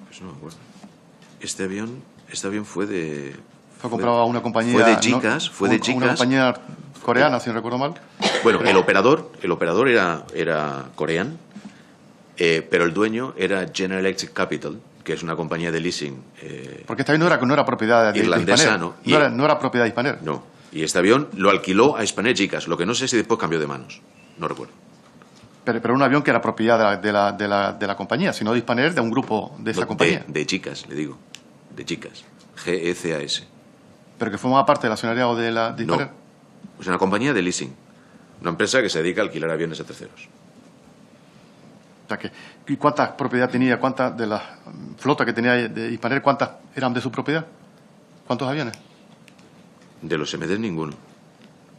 Speaker 2: Pues no me acuerdo. Este avión fue de...
Speaker 7: Fue comprado a una compañía...
Speaker 2: Fue de Chicas,
Speaker 7: Una compañía coreana, si no recuerdo mal.
Speaker 2: Bueno, el operador era coreano, pero el dueño era General Electric Capital, que es una compañía de leasing.
Speaker 7: Porque este avión no era propiedad de
Speaker 2: irlandesa,
Speaker 7: Hispaner. No era propiedad de Hispaner.
Speaker 2: No. Y este avión lo alquiló a Hispaner Chicas, lo que no sé si después cambió de manos. No recuerdo.
Speaker 7: Pero un avión que era propiedad de la compañía, sino de Hispaner, de un grupo de esa compañía.
Speaker 2: De Chicas, le digo. De Chicas. GECAS.
Speaker 7: ¿Pero que formaba parte del accionariado de Hispaner?
Speaker 2: No. Es una compañía de leasing. Una empresa que se dedica a alquilar aviones a terceros.
Speaker 7: O sea, ¿y cuántas propiedades tenía? ¿Cuántas de la flota que tenía de Hispaner, cuántas eran de su propiedad? ¿Cuántos aviones?
Speaker 2: De los MD ninguno.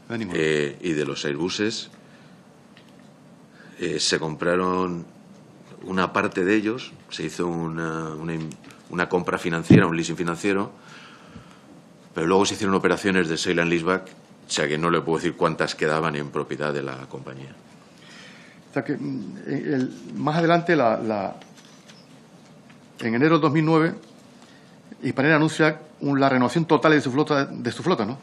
Speaker 7: De ninguno.
Speaker 2: Y de los Airbuses se compraron una parte de ellos, se hizo una compra financiera, un leasing financiero, pero luego se hicieron operaciones de sale and leaseback, o sea que no le puedo decir cuántas quedaban en propiedad de la compañía.
Speaker 7: O sea que más adelante, en enero del 2009, Hispaner anuncia la renovación total de su flota, ¿no?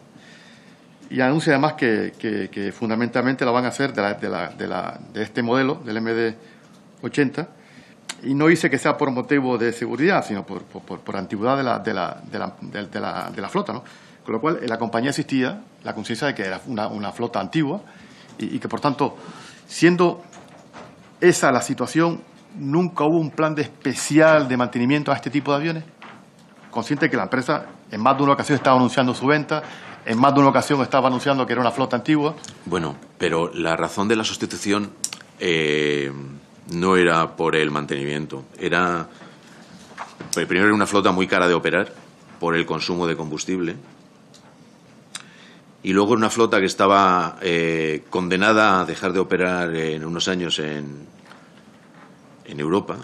Speaker 7: Y anuncia además que fundamentalmente la van a hacer de este modelo, del MD-80, y no dice que sea por motivo de seguridad, sino por antigüedad de la flota, ¿no? Con lo cual, en la compañía existía la conciencia de que era una flota antigua y que, por tanto, siendo esa la situación, nunca hubo un plan especial de mantenimiento a este tipo de aviones. Consciente de que la empresa en más de una ocasión estaba anunciando su venta, en más de una ocasión estaba anunciando que era una flota antigua.
Speaker 2: Bueno, pero la razón de la sustitución no era por el mantenimiento. Primero era una flota muy cara de operar por el consumo de combustible. Y luego una flota que estaba condenada a dejar de operar en unos años en Europa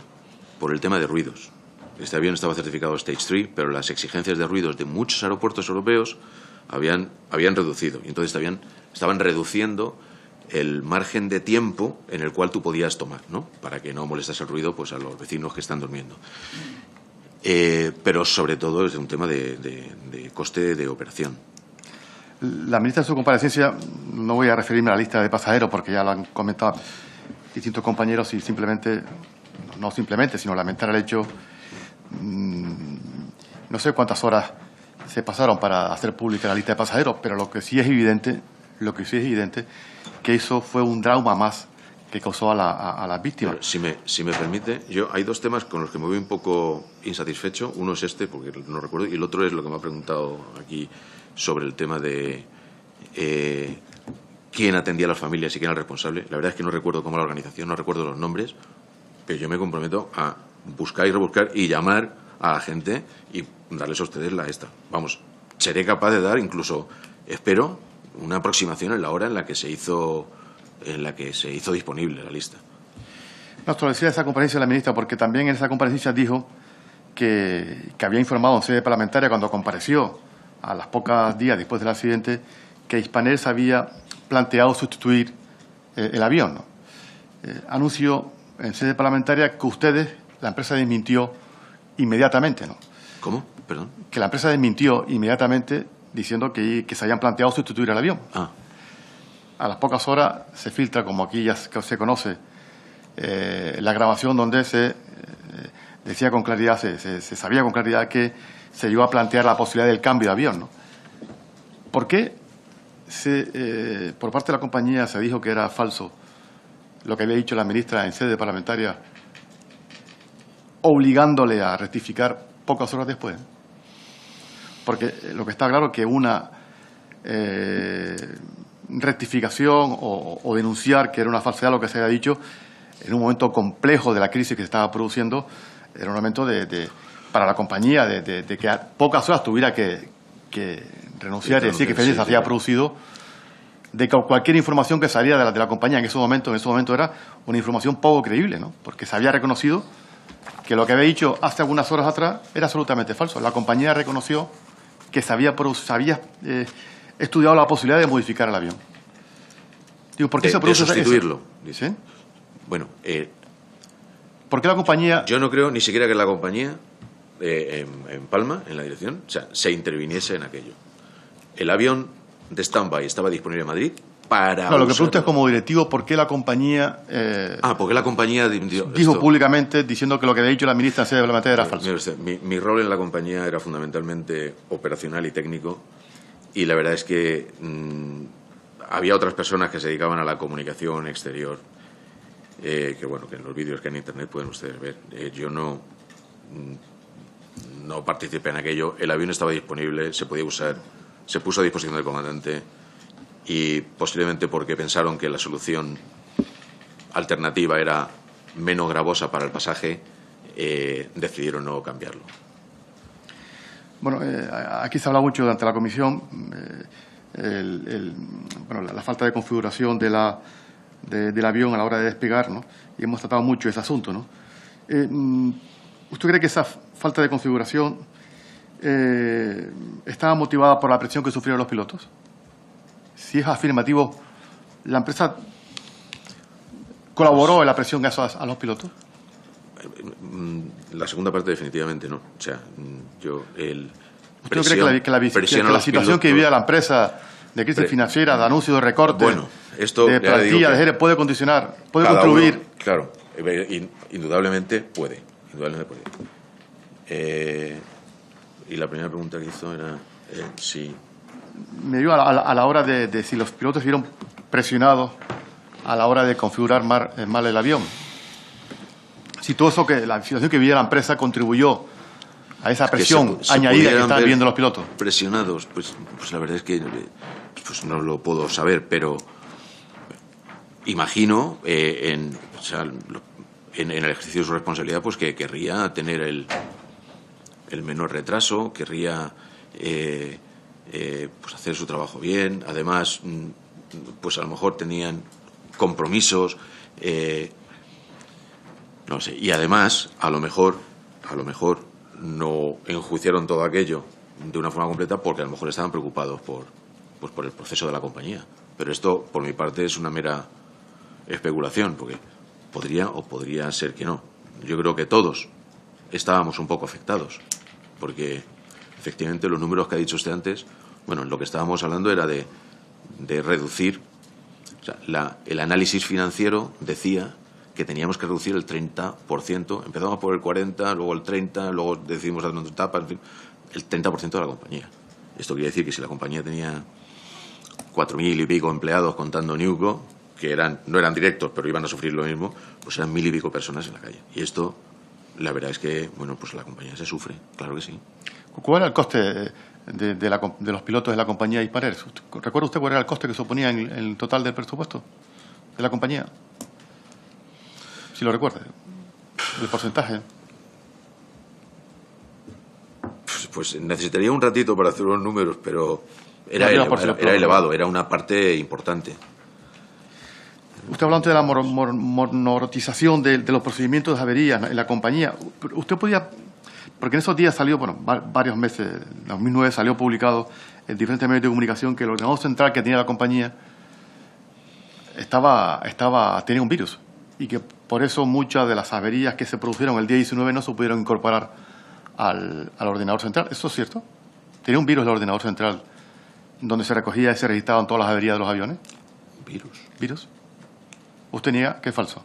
Speaker 2: por el tema de ruidos. Este avión estaba certificado Stage 3, pero las exigencias de ruidos de muchos aeropuertos europeos habían reducido. Y entonces estaban reduciendo el margen de tiempo en el cual tú podías tomar, ¿no? Para que no molestas el ruido pues, a los vecinos que están durmiendo. Pero sobre todo es un tema de coste de operación.
Speaker 7: La ministra en su comparecencia, no voy a referirme a la lista de pasajeros porque ya lo han comentado distintos compañeros y no simplemente, sino lamentar el hecho, no sé cuántas horas se pasaron para hacer pública la lista de pasajeros, pero lo que sí es evidente, que eso fue un trauma más que causó a las víctimas.
Speaker 2: Pero si me permite, hay dos temas con los que me voy un poco insatisfecho. Uno es porque no recuerdo, y el otro es lo que me ha preguntado aquí sobre el tema de quién atendía a las familias y quién era el responsable. La verdad es que no recuerdo cómo la organización, no recuerdo los nombres, pero yo me comprometo a buscar y rebuscar y llamar a la gente y darles a ustedes Vamos, seré capaz de dar incluso, espero, una aproximación en la hora en la que se hizo en la que se hizo disponible la lista.
Speaker 7: No, esto lo decía esa comparecencia de la ministra, porque también en esa comparecencia dijo que había informado en sede parlamentaria cuando compareció a las pocas días después del accidente que Hispaner se había planteado sustituir el avión, ¿no? Anunció en sede parlamentaria que ustedes, la empresa desmintió inmediatamente, ¿no?
Speaker 2: ¿Cómo? Perdón.
Speaker 7: Que la empresa desmintió inmediatamente diciendo que se habían planteado sustituir el avión.
Speaker 2: Ah.
Speaker 7: A las pocas horas se filtra, como aquí ya se conoce, la grabación donde se decía con claridad, se sabía con claridad que se llegó a plantear la posibilidad del cambio de avión, ¿no? ¿Por qué por parte de la compañía se dijo que era falso lo que había dicho la ministra en sede parlamentaria, obligándole a rectificar pocas horas después? Porque lo que está claro es que una rectificación o denunciar que era una falsedad lo que se había dicho en un momento complejo de la crisis que se estaba produciendo, era un momento para la compañía de que a pocas horas tuviera que renunciar y decir que se había producido, de que cualquier información que salía de la compañía en ese momento era una información poco creíble, ¿no? Porque se había reconocido que lo que había dicho hace algunas horas atrás era absolutamente falso. La compañía reconoció que se había estudiado la posibilidad de modificar el avión. Digo, ¿por qué se produce
Speaker 2: sustituirlo?
Speaker 7: ¿Sí?
Speaker 2: Bueno,
Speaker 7: ¿por qué la compañía...?
Speaker 2: Yo no creo ni siquiera que la compañía, en Palma, en la dirección, o sea, se interviniese en aquello. El avión de stand-by estaba disponible en Madrid para...
Speaker 7: No, lo que pregunto es como directivo, ¿por qué la compañía...
Speaker 2: porque la compañía...
Speaker 7: dijo públicamente, diciendo que lo que había dicho la ministra en sede parlamentaria era falso.
Speaker 2: Mi rol en la compañía era fundamentalmente operacional y técnico, y la verdad es que había otras personas que se dedicaban a la comunicación exterior, que en los vídeos que hay en Internet pueden ustedes ver. Yo no participé en aquello. El avión estaba disponible, se podía usar, se puso a disposición del comandante, y posiblemente porque pensaron que la solución alternativa era menos gravosa para el pasaje, decidieron no cambiarlo.
Speaker 7: Bueno, aquí se ha hablado mucho durante la comisión la falta de configuración del avión a la hora de despegar, ¿no? Y hemos tratado mucho ese asunto, ¿no? ¿Usted cree que esa falta de configuración estaba motivada por la presión que sufrieron los pilotos? Si es afirmativo, ¿la empresa colaboró en la presión a los pilotos?
Speaker 2: La segunda parte definitivamente no. O sea,
Speaker 7: ¿Usted cree que la situación que vivía la empresa de crisis financiera, de anuncios de recortes, de plantilla, de puede condicionar, puede contribuir?
Speaker 2: Claro, indudablemente puede. Y la primera pregunta que hizo era si...
Speaker 7: Me dio a la hora de si los pilotos vieron presionados a la hora de configurar mal el avión. Si todo eso, que la situación que vivía la empresa contribuyó a esa presión añadida que estaban viviendo los pilotos.
Speaker 2: Presionados, pues la verdad es que no lo puedo saber, pero imagino en el ejercicio de su responsabilidad, pues que querría tener el menor retraso, querría hacer su trabajo bien. Además, pues a lo mejor tenían compromisos, no sé, y además a lo mejor no enjuiciaron todo aquello de una forma completa porque a lo mejor estaban preocupados por el proceso de la compañía. Pero esto, por mi parte, es una mera especulación, porque podría ser que no. Yo creo que todos estábamos un poco afectados, porque efectivamente los números que ha dicho usted antes, lo que estábamos hablando era de reducir. O sea, el análisis financiero decía que teníamos que reducir el 30%. Empezamos por el 40%, luego el 30%, luego decidimos dar una etapa, en fin, el 30% de la compañía. Esto quiere decir que si la compañía tenía 4.000 y pico empleados contando Newco, que no eran directos, pero iban a sufrir lo mismo, pues eran 1.000 y pico personas en la calle. Y esto, la verdad es que, pues la compañía se sufre, claro que sí.
Speaker 7: ¿Cuál era el coste de los pilotos de la compañía Hispaner? ¿Recuerda usted cuál era el coste que suponía en el total del presupuesto de la compañía? Si lo recuerda, el porcentaje.
Speaker 2: Pues necesitaría un ratito para hacer los números, pero era elevado, era una parte importante.
Speaker 7: Usted habló antes de la monorotización de los procedimientos de averías en la compañía. Usted podía, porque en esos días salió, bueno, varios meses, en 2009 salió publicado en diferentes medios de comunicación que el ordenador central que tenía la compañía tenía un virus y que por eso muchas de las averías que se produjeron el día 19 no se pudieron incorporar al ordenador central. ¿Eso es cierto? ¿Tenía un virus el ordenador central donde se recogía y se registraban todas las averías de los aviones? ¿Virus? ¿Usted niega que es falso?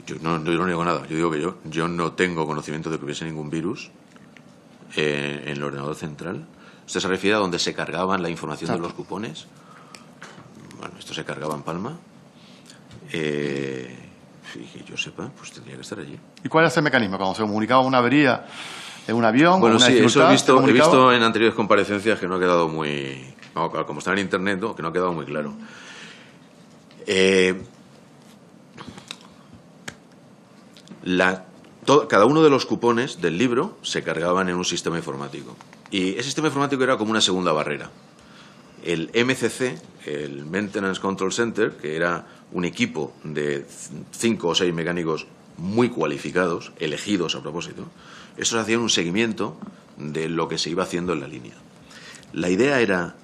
Speaker 2: Yo no niego nada. Yo digo que yo no tengo conocimiento de que hubiese ningún virus en el ordenador central. ¿Usted se refiere a donde se cargaban la información de los cupones? Bueno, esto se cargaba en Palma. Que yo sepa, pues tendría que estar allí.
Speaker 7: ¿Y cuál era ese mecanismo? Cuando se comunicaba una avería en un avión,
Speaker 2: bueno,
Speaker 7: una
Speaker 2: sí, eso he visto en anteriores comparecencias que no ha quedado muy... como está en Internet, ¿no? Que no ha quedado muy claro. Cada uno de los cupones del libro se cargaban en un sistema informático. Y ese sistema informático era como una segunda barrera. El MCC, el Maintenance Control Center, que era un equipo de 5 o 6 mecánicos muy cualificados, elegidos a propósito, esos hacían un seguimiento de lo que se iba haciendo en la línea. La idea era,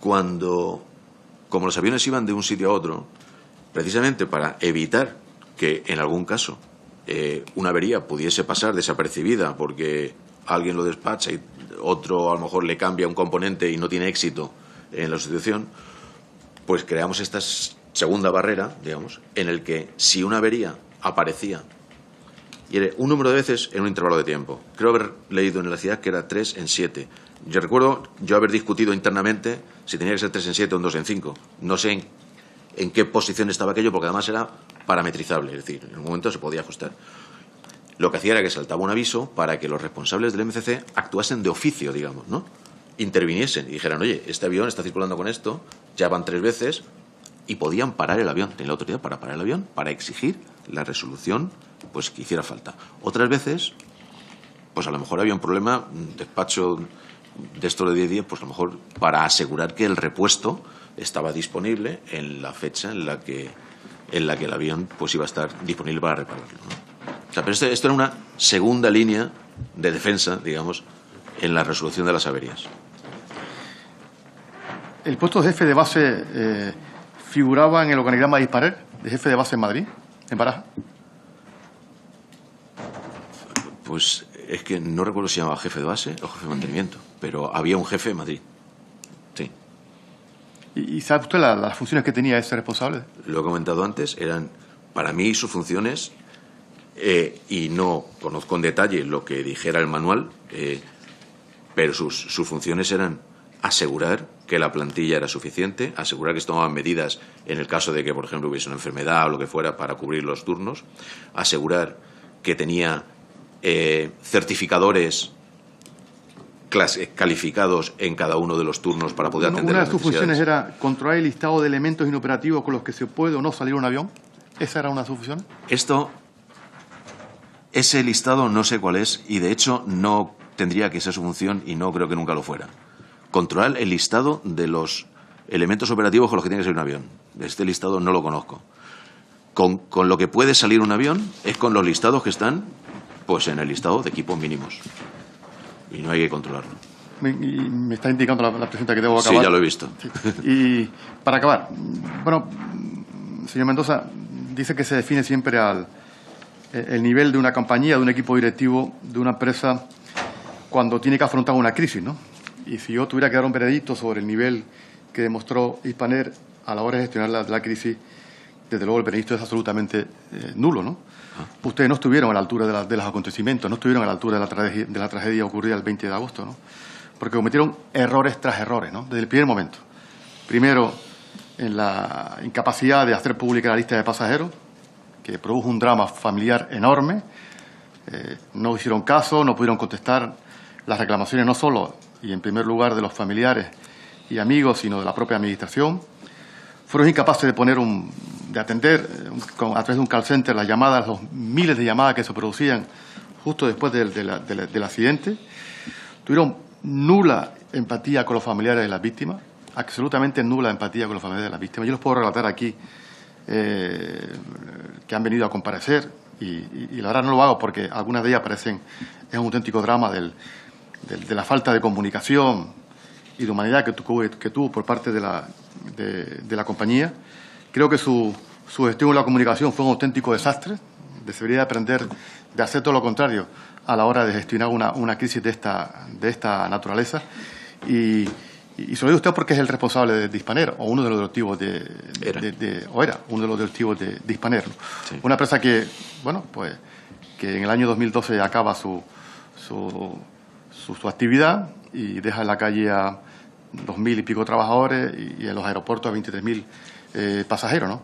Speaker 2: como los aviones iban de un sitio a otro, precisamente para evitar que en algún caso una avería pudiese pasar desapercibida porque alguien lo despacha y otro a lo mejor le cambia un componente y no tiene éxito en la sustitución, pues creamos esta segunda barrera, digamos, en el que si una avería aparecía y era un número de veces en un intervalo de tiempo. Creo haber leído en la ciudad que era 3 en 7. Yo recuerdo haber discutido internamente si tenía que ser 3 en 7 o 2 en 5. No sé en qué posición estaba aquello, porque además era parametrizable, es decir, en un momento se podía ajustar. Lo que hacía era que saltaba un aviso para que los responsables del MCC actuasen de oficio, digamos, ¿no? Interviniesen y dijeran, oye, este avión está circulando con esto, ya van 3 veces, y podían parar el avión. Tenían la autoridad para parar el avión, para exigir la resolución pues que hiciera falta. Otras veces, pues a lo mejor había un problema, un despacho de esto de 10 días, pues a lo mejor para asegurar que el repuesto estaba disponible en la fecha en la que el avión pues iba a estar disponible para repararlo, ¿no? O sea, pero esto era una segunda línea de defensa, digamos, en la resolución de las averías.
Speaker 7: ¿El puesto de jefe de base figuraba en el organigrama de Hispaner, de jefe de base en Madrid, en Barajas?
Speaker 2: Pues es que no recuerdo si se llamaba jefe de base o jefe de mantenimiento, pero había un jefe en Madrid. Sí.
Speaker 7: ¿Y sabe usted las funciones que tenía ese responsable?
Speaker 2: Lo he comentado antes, eran para mí sus funciones, y no conozco en detalle lo que dijera el manual, pero sus funciones eran asegurar que la plantilla era suficiente, asegurar que se tomaban medidas en el caso de que, por ejemplo, hubiese una enfermedad o lo que fuera para cubrir los turnos, asegurar que tenía certificadores calificados en cada uno de los turnos para poder atender las necesidades.
Speaker 7: ¿Una de sus funciones era controlar el listado de elementos inoperativos con los que se puede o no salir un avión? ¿Esa era una de sus funciones?
Speaker 2: Ese listado no sé cuál es y de hecho no tendría que ser su función y no creo que nunca lo fuera. Controlar el listado de los elementos operativos con los que tiene que salir un avión. Este listado no lo conozco. Con lo que puede salir un avión es con los listados que están pues en el listado de equipos mínimos. Y no hay que controlarlo.
Speaker 7: Me está indicando la pregunta que debo acabar.
Speaker 2: Sí, ya lo he visto.
Speaker 7: Sí. Y para acabar, bueno, señor Mendoza, dice que se define siempre el nivel de una compañía, de un equipo directivo, de una empresa, cuando tiene que afrontar una crisis, ¿no? Y si yo tuviera que dar un veredicto sobre el nivel que demostró Hispaner a la hora de gestionar la crisis, desde luego el veredicto es absolutamente nulo, ¿no? Ustedes no estuvieron a la altura de los acontecimientos, no estuvieron a la altura de la tragedia ocurrida el 20 de agosto, ¿no? Porque cometieron errores tras errores, ¿no? Desde el primer momento. Primero, en la incapacidad de hacer pública la lista de pasajeros, que produjo un drama familiar enorme. No hicieron caso, no pudieron contestar las reclamaciones no solo y en primer lugar de los familiares y amigos, sino de la propia administración. Fueron incapaces de atender a través de un call center las llamadas, los miles de llamadas que se producían justo después del accidente. Tuvieron nula empatía con los familiares de las víctimas, absolutamente nula empatía con los familiares de las víctimas. Yo les puedo relatar aquí que han venido a comparecer, y la verdad no lo hago porque algunas de ellas parecen, es un auténtico drama de la falta de comunicación y de humanidad que tuvo por parte de la compañía. Creo que su gestión de la comunicación fue un auténtico desastre. Debería aprender de hacer todo lo contrario a la hora de gestionar una crisis de esta naturaleza. Y se lo digo a usted porque es el responsable de Hispaner, o uno de los directivos era uno de los directivos de Hispaner, ¿no?
Speaker 2: Sí.
Speaker 7: Una empresa que, bueno, pues que en el año 2012 acaba su actividad y deja en la calle a 2.000 y pico trabajadores y en los aeropuertos a 23.000 pasajeros, ¿no?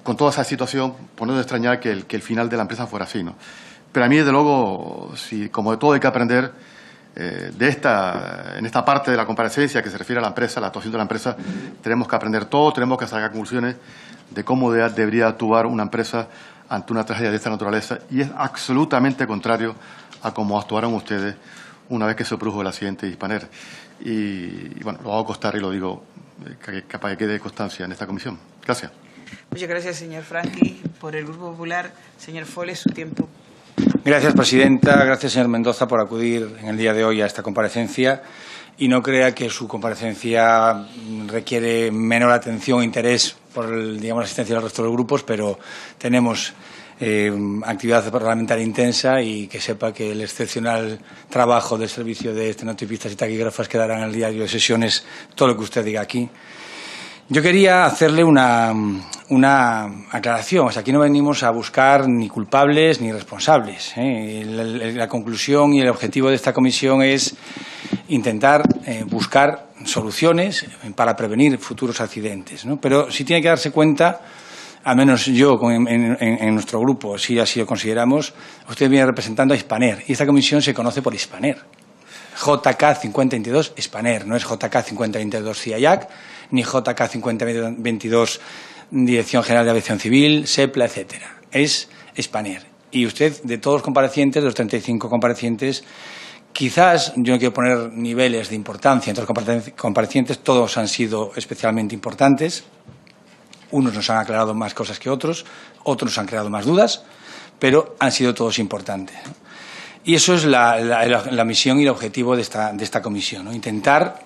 Speaker 7: Con toda esa situación, por no extrañar que el final de la empresa fuera así, ¿no? Pero a mí, desde luego, como de todo hay que aprender, en esta parte de la comparecencia que se refiere a la empresa, la actuación de la empresa, tenemos que aprender todo, tenemos que sacar conclusiones de cómo debería actuar una empresa ante una tragedia de esta naturaleza, y es absolutamente contrario a cómo actuaron ustedes una vez que se produjo el accidente de Hispaner. Y bueno, lo hago constar y lo digo, capaz que quede constancia en esta comisión. Gracias.
Speaker 1: Muchas gracias, señor Franqui. Por el Grupo Popular, señor Fole, su tiempo.
Speaker 8: Gracias, presidenta. Gracias, señor Mendoza, por acudir en el día de hoy a esta comparecencia. Y no crea que su comparecencia requiere menor atención e interés por la asistencia del resto de los grupos, pero tenemos actividad parlamentaria intensa, y que sepa que el excepcional trabajo del servicio de estenotipistas y taquígrafas quedará en el diario de sesiones todo lo que usted diga aquí. Yo quería hacerle una aclaración. O sea, aquí no venimos a buscar ni culpables ni responsables, ¿eh? La conclusión y el objetivo de esta comisión es intentar buscar soluciones para prevenir futuros accidentes, ¿no? Pero sí tiene que darse cuenta, al menos yo en nuestro grupo, si así lo consideramos, usted viene representando a Hispaner, y esta comisión se conoce por Hispaner. JK 5022 Hispaner, no es JK 5022 CIAC, ni JK 5022 Dirección General de Aviación Civil, SEPLA, etcétera. Es Hispaner. Y usted, de todos los comparecientes, de los 35 comparecientes, quizás, yo no quiero poner niveles de importancia entre los comparecientes, todos han sido especialmente importantes. Unos nos han aclarado más cosas que otros nos han creado más dudas, pero han sido todos importantes. Y eso es la misión y el objetivo de esta comisión, ¿no? Intentar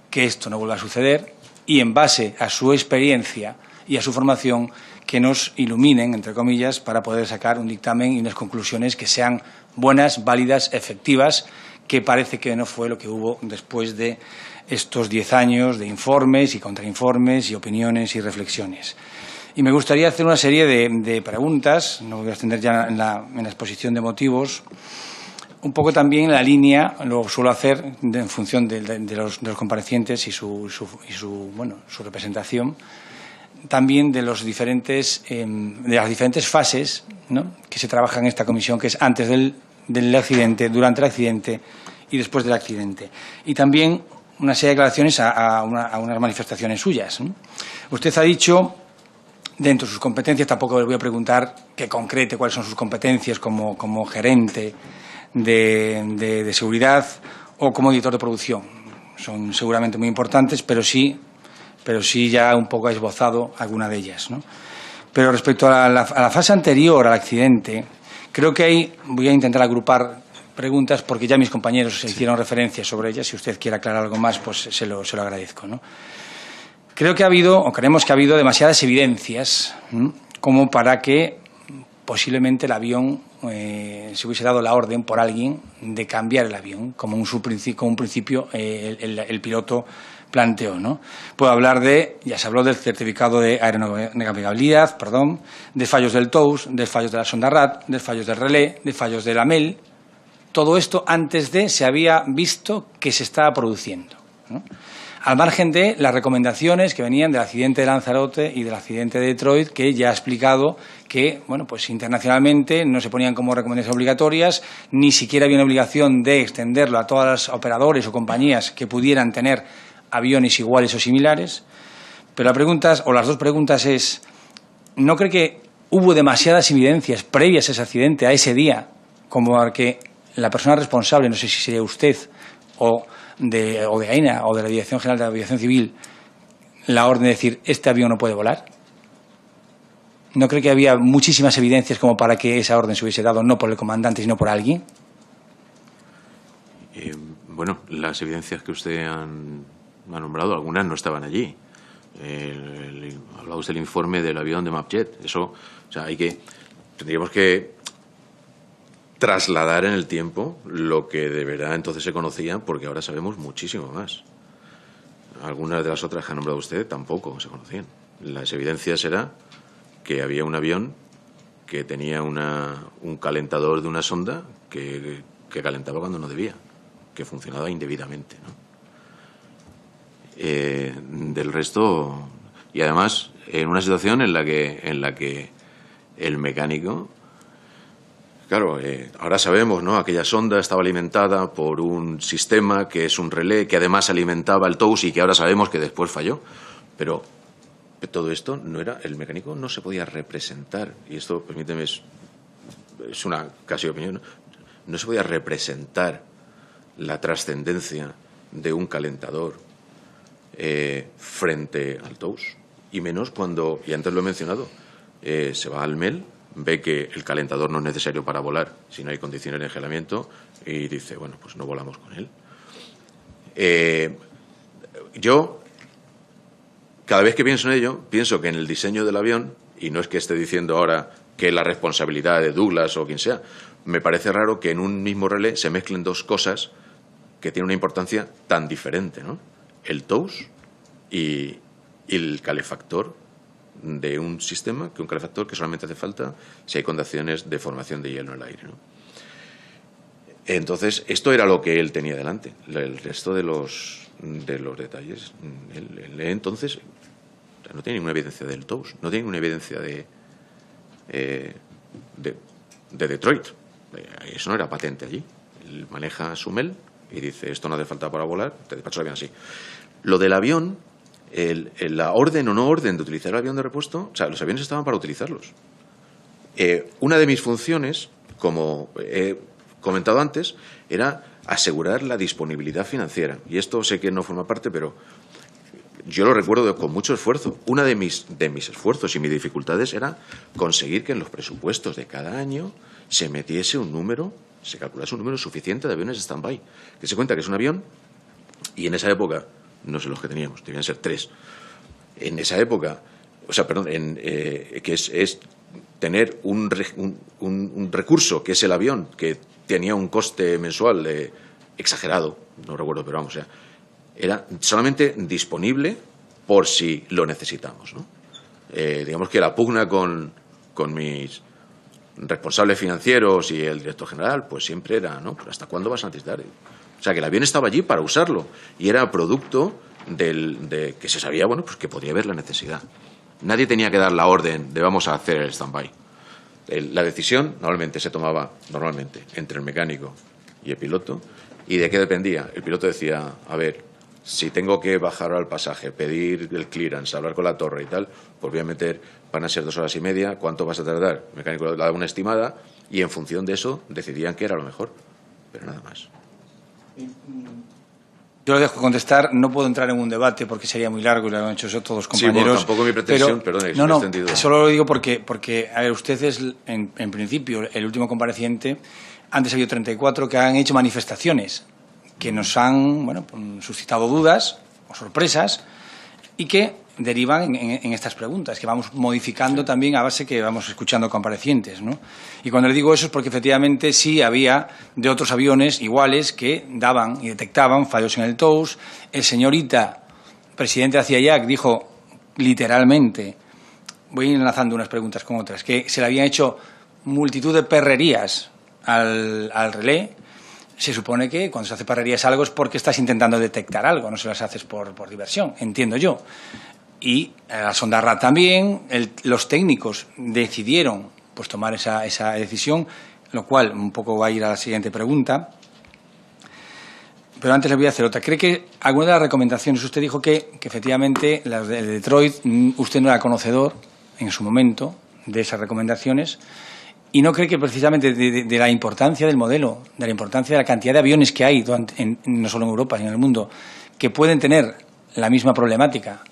Speaker 8: que esto no vuelva a suceder, y en base a su experiencia y a su formación, que nos iluminen, entre comillas, para poder sacar un dictamen y unas conclusiones que sean buenas, válidas, efectivas, que parece que no fue lo que hubo después de estos 10 años de informes y contrainformes y opiniones y reflexiones. Y me gustaría hacer una serie de preguntas, no voy a extender ya en la exposición de motivos, un poco también en la línea, lo suelo hacer en función de los comparecientes y su representación, también de las diferentes fases, ¿no?, que se trabaja en esta comisión, que es antes del accidente, durante el accidente y después del accidente. Y también una serie de declaraciones a unas manifestaciones suyas, ¿no? Usted ha dicho, dentro de sus competencias, tampoco le voy a preguntar que concrete cuáles son sus competencias como gerente de seguridad o como editor de producción. Son seguramente muy importantes, pero sí ya un poco ha esbozado alguna de ellas, ¿no? Pero respecto a la fase anterior al accidente, creo que ahí voy a intentar agrupar preguntas, porque ya mis compañeros se hicieron referencia sobre ellas. Si usted quiere aclarar algo más, pues se lo agradezco, ¿no? Creo que creemos que ha habido demasiadas evidencias, ¿no?, como para que posiblemente el avión se hubiese dado la orden por alguien de cambiar el avión, como un principio el piloto planteó, ¿no? Puedo hablar ya se habló del certificado de aeronavegabilidad, de fallos del TOWS, de fallos de la sonda RAD, de fallos del relé, de fallos de la MEL. Todo esto antes se había visto que se estaba produciendo, ¿no? Al margen de las recomendaciones que venían del accidente de Lanzarote y del accidente de Detroit, que ya ha explicado que, bueno, pues internacionalmente no se ponían como recomendaciones obligatorias, ni siquiera había una obligación de extenderlo a todas las operadores o compañías que pudieran tener aviones iguales o similares. Pero las dos preguntas es, ¿no cree que hubo demasiadas evidencias previas a ese accidente, a ese día, como a que la persona responsable, no sé si sería usted o de AENA o de la Dirección General de Aviación Civil, la orden de decir este avión no puede volar? ¿no cree que había muchísimas evidencias como para que esa orden se hubiese dado no por el comandante, sino por alguien?
Speaker 2: Bueno, las evidencias que usted ha nombrado, algunas no estaban allí. Hablaba usted del informe del avión de Mapjet. Eso, o sea, tendríamos que trasladar en el tiempo lo que de verdad entonces se conocía, porque ahora sabemos muchísimo más. Algunas de las otras que ha nombrado usted tampoco se conocían. Las evidencias eran que había un avión que tenía un calentador de una sonda que calentaba cuando no debía, que funcionaba indebidamente, ¿no? Del resto, y además en una situación en la que el mecánico, claro, ahora sabemos, ¿no? Aquella sonda estaba alimentada por un sistema que es un relé que además alimentaba el TOWS y que ahora sabemos que después falló, pero todo esto no era, el mecánico no se podía representar, y esto, permíteme, es una casi opinión, no se podía representar la trascendencia de un calentador frente al TOWS, y menos cuando, y antes lo he mencionado, se va al MEL, ve que el calentador no es necesario para volar si no hay condiciones de engelamiento y dice, bueno, pues no volamos con él. Yo, cada vez que pienso en ello, pienso que en el diseño del avión, y no es que esté diciendo ahora que la responsabilidad de Douglas o quien sea, me parece raro que en un mismo relé se mezclen dos cosas que tienen una importancia tan diferente, ¿no? El TOWS y el calefactor de un sistema, que un calefactor que solamente hace falta si hay condiciones de formación de hielo en el aire, ¿no? Entonces, esto era lo que él tenía delante. El resto de los detalles, él entonces no tiene ninguna evidencia del TOWS, no tiene ninguna evidencia de Detroit. Eso no era patente allí. Él maneja su MEL y dice, esto no hace falta para volar, te despacho el avión así. Lo del avión, la orden o no orden de utilizar el avión de repuesto, o sea, los aviones estaban para utilizarlos. Una de mis funciones, como he comentado antes, era asegurar la disponibilidad financiera. Y esto sé que no forma parte, pero yo lo recuerdo con mucho esfuerzo. Una de mis esfuerzos y mis dificultades era conseguir que en los presupuestos de cada año se metiese un número, se calculase un número suficiente de aviones de stand-by. Que se cuenta que es un avión, y en esa época, no sé los que teníamos, debían ser 3. En esa época, o sea, perdón, que es tener un recurso, que es el avión, que tenía un coste mensual exagerado, no recuerdo, pero vamos, o sea, era solamente disponible por si lo necesitamos, ¿no? Digamos que la pugna con mis responsables financieros y el director general, pues siempre era, ¿no? ¿Pero hasta cuándo vas a necesitar? O sea, que el avión estaba allí para usarlo y era producto de que se sabía, bueno, pues que podría haber la necesidad. Nadie tenía que dar la orden de vamos a hacer el stand-by. La decisión normalmente se tomaba entre el mecánico y el piloto. ¿Y de qué dependía? El piloto decía, a ver, si tengo que bajar al pasaje, pedir el clearance, hablar con la torre y tal, pues voy a meter, van a ser 2 horas y media, ¿cuánto vas a tardar? El mecánico le daba una estimada y en función de eso decidían qué era lo mejor, pero nada más.
Speaker 8: Yo lo dejo contestar, no puedo entrar en un debate porque sería muy largo y lo han hecho todos los compañeros. Sí, bueno,
Speaker 2: tampoco mi pretensión, perdón,
Speaker 8: no, solo lo digo porque, a ver, usted es, en principio, el último compareciente. Antes ha habido 34 que han hecho manifestaciones que nos han, bueno, suscitado dudas o sorpresas y que derivan en estas preguntas, que vamos modificando también a base que vamos escuchando comparecientes, ¿no? Y cuando le digo eso es porque efectivamente sí había de otros aviones iguales que daban y detectaban fallos en el TOWS. El señorita, presidente de CIAC, dijo literalmente, voy enlazando unas preguntas con otras, que se le habían hecho multitud de perrerías al relé. Se supone que cuando se hace perrerías algo es porque estás intentando detectar algo, no se las haces por diversión, entiendo yo. Y la sonda RAT también, los técnicos decidieron pues tomar esa decisión, lo cual un poco va a ir a la siguiente pregunta. Pero antes le voy a hacer otra. ¿Cree que alguna de las recomendaciones, usted dijo que efectivamente las de Detroit, usted no era conocedor en su momento de esas recomendaciones, y no cree que precisamente de la importancia del modelo, de la importancia de la cantidad de aviones que hay, no solo en Europa, sino en el mundo, que pueden tener la misma problemática,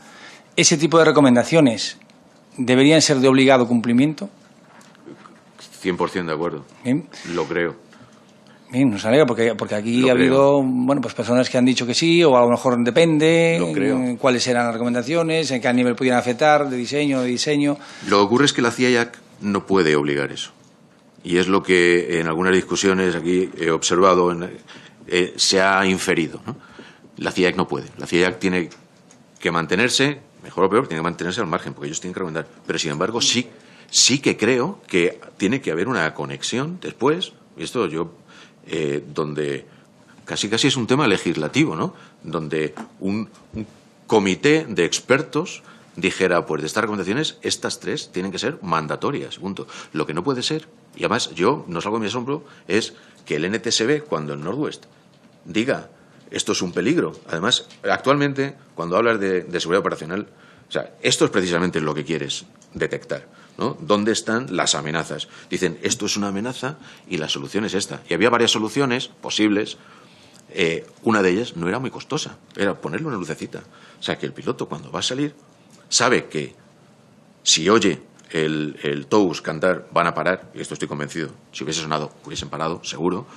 Speaker 8: ese tipo de recomendaciones deberían ser de obligado cumplimiento.
Speaker 2: 100% de acuerdo.
Speaker 8: Bien.
Speaker 2: Lo creo.
Speaker 8: Bien, nos alegra porque aquí ha habido pues personas que han dicho que sí, o a lo mejor depende.
Speaker 2: Lo creo.
Speaker 8: Cuáles eran las recomendaciones, en qué nivel pudieran afectar, de diseño.
Speaker 2: Lo que ocurre es que la CIAC no puede obligar eso. Y es lo que en algunas discusiones aquí he observado, se ha inferido, ¿no? La CIAC no puede. La CIAC tiene que mantenerse, mejor o peor, tiene que mantenerse al margen, porque ellos tienen que recomendar. Pero, sin embargo, sí que creo que tiene que haber una conexión después, y esto donde casi es un tema legislativo, ¿no? Donde un comité de expertos dijera, pues de estas recomendaciones, estas 3 tienen que ser mandatorias, punto. Lo que no puede ser, y además yo no salgo de mi asombro, es que el NTSB, cuando el Northwest diga esto es un peligro. Además, actualmente, cuando hablas de seguridad operacional, o sea, esto es precisamente lo que quieres detectar, ¿no? ¿Dónde están las amenazas? Dicen, esto es una amenaza y la solución es esta. Y había varias soluciones posibles. Una de ellas no era muy costosa, era ponerle una lucecita. O sea, que el piloto, cuando va a salir, sabe que si oye el TOWS cantar, van a parar, y esto estoy convencido. Si hubiese sonado, hubiesen parado, seguro.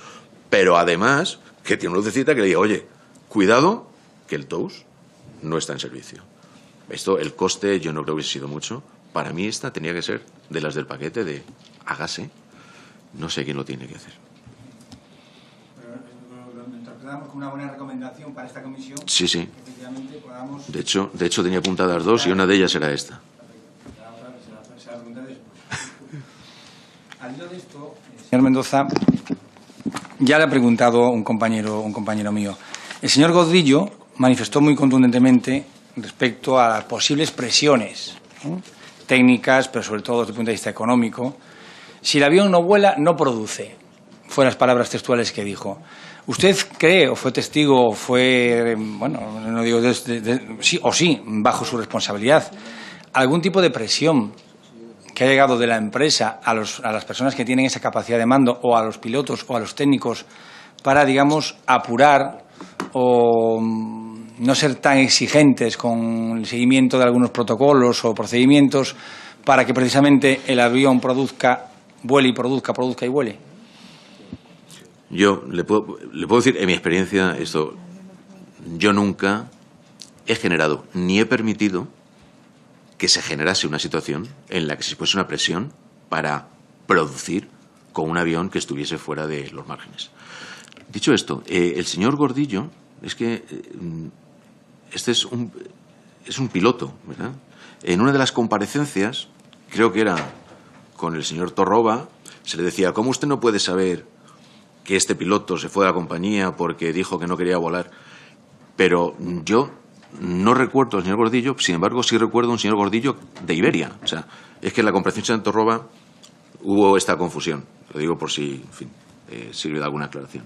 Speaker 2: Pero además, que tiene una lucecita que le diga, oye, cuidado, que el TOWS no está en servicio. Esto, el coste, yo no creo que hubiese sido mucho. Para mí esta tenía que ser de las del paquete de hágase. No sé quién lo tiene que hacer.
Speaker 8: Pero lo interpretamos como una buena recomendación para esta comisión.
Speaker 2: Sí.
Speaker 8: Efectivamente podamos...
Speaker 2: De hecho tenía apuntadas 2 y una de ellas era esta.
Speaker 8: Se la preguntaré después. Al hilo de esto, señor Mendoza, ya le ha preguntado un compañero mío. El señor Gordillo manifestó muy contundentemente respecto a las posibles presiones, ¿no?, técnicas, pero sobre todo desde el punto de vista económico. Si el avión no vuela, no produce. Fueron las palabras textuales que dijo. ¿Usted cree, o fue testigo, o fue, bueno, no digo sí, bajo su responsabilidad, algún tipo de presión que ha llegado de la empresa a las personas que tienen esa capacidad de mando, o a los pilotos o a los técnicos, para, digamos, apurar o no ser tan exigentes con el seguimiento de algunos protocolos o procedimientos para que precisamente el avión vuele y produzca y vuele?
Speaker 2: Yo le puedo decir, en mi experiencia, yo nunca he generado ni he permitido que se generase una situación en la que se pusiese una presión para producir con un avión que estuviese fuera de los márgenes. Dicho esto, el señor Gordillo, es que este es un piloto, ¿verdad? En una de las comparecencias, creo que era con el señor Torroba, se le decía, ¿cómo usted no puede saber que este piloto se fue de la compañía porque dijo que no quería volar? Pero yo no recuerdo al señor Gordillo, sin embargo sí recuerdo a un señor Gordillo de Iberia. O sea, es que en la comparación de Torroba hubo esta confusión. Lo digo por si, en fin, sirve de alguna aclaración.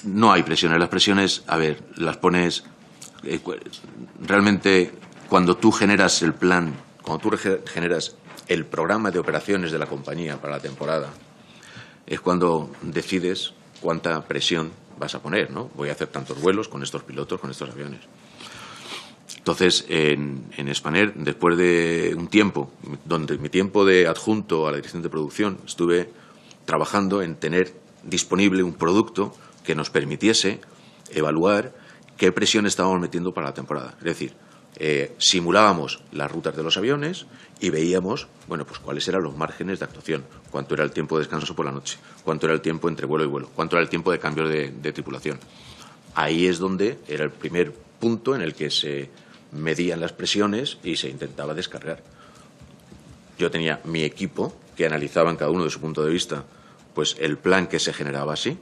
Speaker 2: No hay presiones. Las presiones, a ver, las pones... realmente, cuando tú generas el plan, cuando tú generas el programa de operaciones de la compañía para la temporada, es cuando decides cuánta presión vas a poner, ¿no? Voy a hacer tantos vuelos con estos pilotos, con estos aviones. Entonces, en Spanair, después de un tiempo, donde mi tiempo de adjunto a la dirección de producción, estuve trabajando en tener disponible un producto que nos permitiese evaluar qué presión estábamos metiendo para la temporada. Es decir, simulábamos las rutas de los aviones y veíamos, bueno, pues cuáles eran los márgenes de actuación, cuánto era el tiempo de descanso por la noche, cuánto era el tiempo entre vuelo y vuelo, cuánto era el tiempo de cambio de tripulación. Ahí es donde era el primer punto en el que se medían las presiones y se intentaba descargar. Yo tenía mi equipo que analizaban cada uno de su punto de vista pues el plan que se generaba así,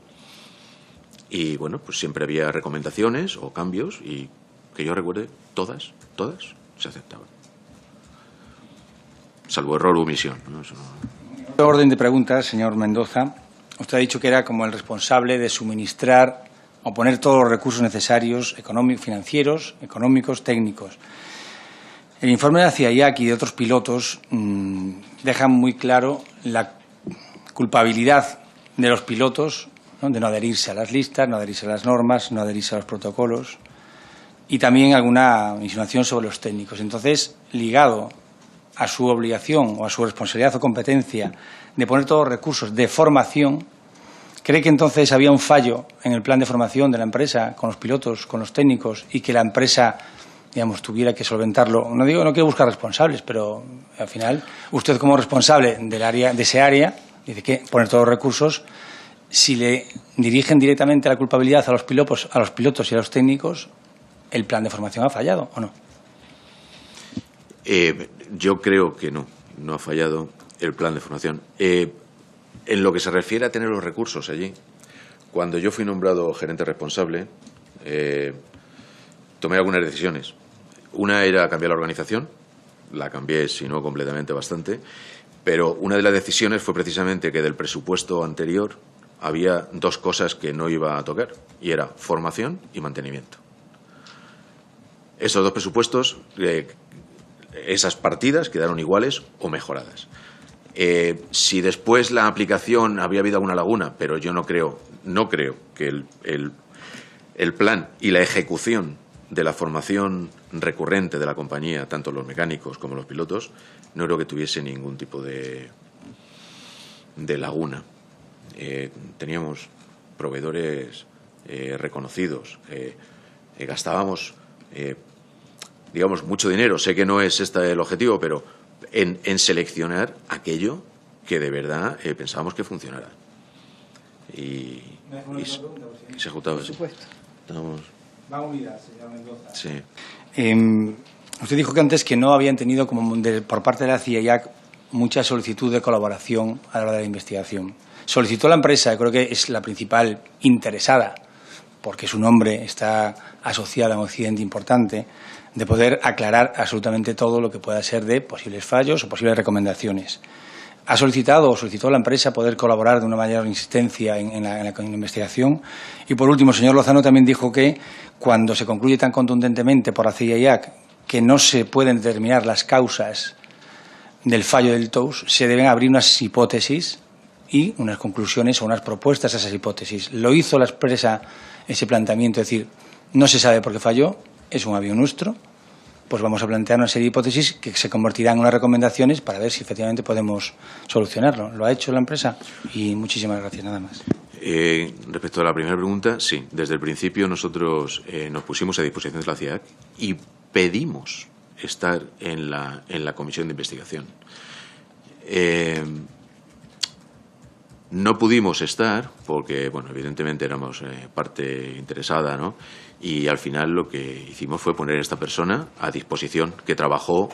Speaker 2: y bueno, pues siempre había recomendaciones o cambios, y que yo recuerde, todas se aceptaban, salvo error o omisión, ¿no? Eso no...
Speaker 8: En orden de preguntas, señor Mendoza, usted ha dicho que era como el responsable de suministrar o poner todos los recursos necesarios, financieros, económicos, técnicos. El informe de la CIAC y de otros pilotos deja muy claro la culpabilidad de los pilotos, ¿no?, de no adherirse a las listas, no adherirse a las normas, no adherirse a los protocolos. y también alguna insinuación sobre los técnicos. Entonces, ligado a su obligación o a su responsabilidad o competencia de poner todos los recursos de formación, ¿cree que entonces había un fallo en el plan de formación de la empresa con los pilotos, con los técnicos, y que la empresa, digamos, tuviera que solventarlo? No digo, no quiero buscar responsables, pero al final usted, como responsable de ese área, dice que poner todos los recursos. Si le dirigen directamente la culpabilidad a los pilotos y a los técnicos, ¿el plan de formación ha fallado o no?
Speaker 2: Yo creo que no ha fallado el plan de formación. En lo que se refiere a tener los recursos allí, cuando yo fui nombrado gerente responsable, tomé algunas decisiones. Una era cambiar la organización, la cambié, si no completamente, bastante, pero una de las decisiones fue precisamente que del presupuesto anterior había dos cosas que no iba a tocar, y era formación y mantenimiento. Esos dos presupuestos, esas partidas quedaron iguales o mejoradas. Si después la aplicación había habido alguna laguna, pero yo no creo que el plan y la ejecución de la formación recurrente de la compañía, tanto los mecánicos como los pilotos, no creo que tuviese ningún tipo de laguna. Teníamos proveedores reconocidos, gastábamos, digamos, mucho dinero. Sé que no es este el objetivo, pero en seleccionar aquello que de verdad pensábamos que funcionara. Y se ejecutaba. Por supuesto.
Speaker 8: Va unida, señor Mendoza.
Speaker 2: Sí.
Speaker 8: Usted dijo que antes que no habían tenido por parte de la CIA mucha solicitud de colaboración a la hora de la investigación. Solicitó la empresa, creo que es la principal interesada, porque su nombre está asociado a un accidente importante, de poder aclarar absolutamente todo lo que pueda ser de posibles fallos o posibles recomendaciones. ¿Ha solicitado o solicitó la empresa poder colaborar de una mayor insistencia en la investigación? Y, por último, el señor Lozano también dijo que cuando se concluye tan contundentemente por la CIA que no se pueden determinar las causas del fallo del TOWS, se deben abrir unas hipótesis y unas conclusiones o unas propuestas a esas hipótesis. ¿Lo hizo la empresa ese planteamiento? Es decir, no se sabe por qué falló, es un avión nuestro, pues vamos a plantear una serie de hipótesis que se convertirán en unas recomendaciones para ver si efectivamente podemos solucionarlo. ¿Lo ha hecho la empresa? Y muchísimas gracias, nada más.
Speaker 2: Respecto a la primera pregunta, sí. Desde el principio nosotros nos pusimos a disposición de la CIAC y pedimos estar en la comisión de investigación. No pudimos estar porque, bueno, evidentemente éramos parte interesada, ¿no? Y al final lo que hicimos fue poner a esta persona a disposición, que trabajó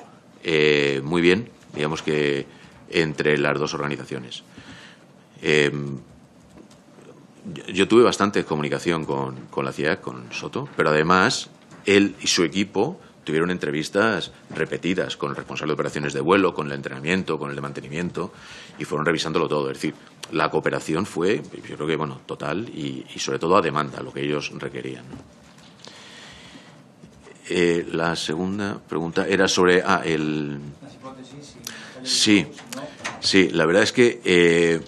Speaker 2: muy bien, digamos que entre las dos organizaciones. Yo tuve bastante comunicación con la CIA, con Soto, pero además él y su equipo tuvieron entrevistas repetidas con el responsable de operaciones de vuelo, con el entrenamiento, con el de mantenimiento, y fueron revisándolo todo. Es decir, la cooperación fue, yo creo que, bueno, total y sobre todo a demanda, lo que ellos requerían, ¿no? La segunda pregunta era sobre las hipótesis. Sí, la verdad es que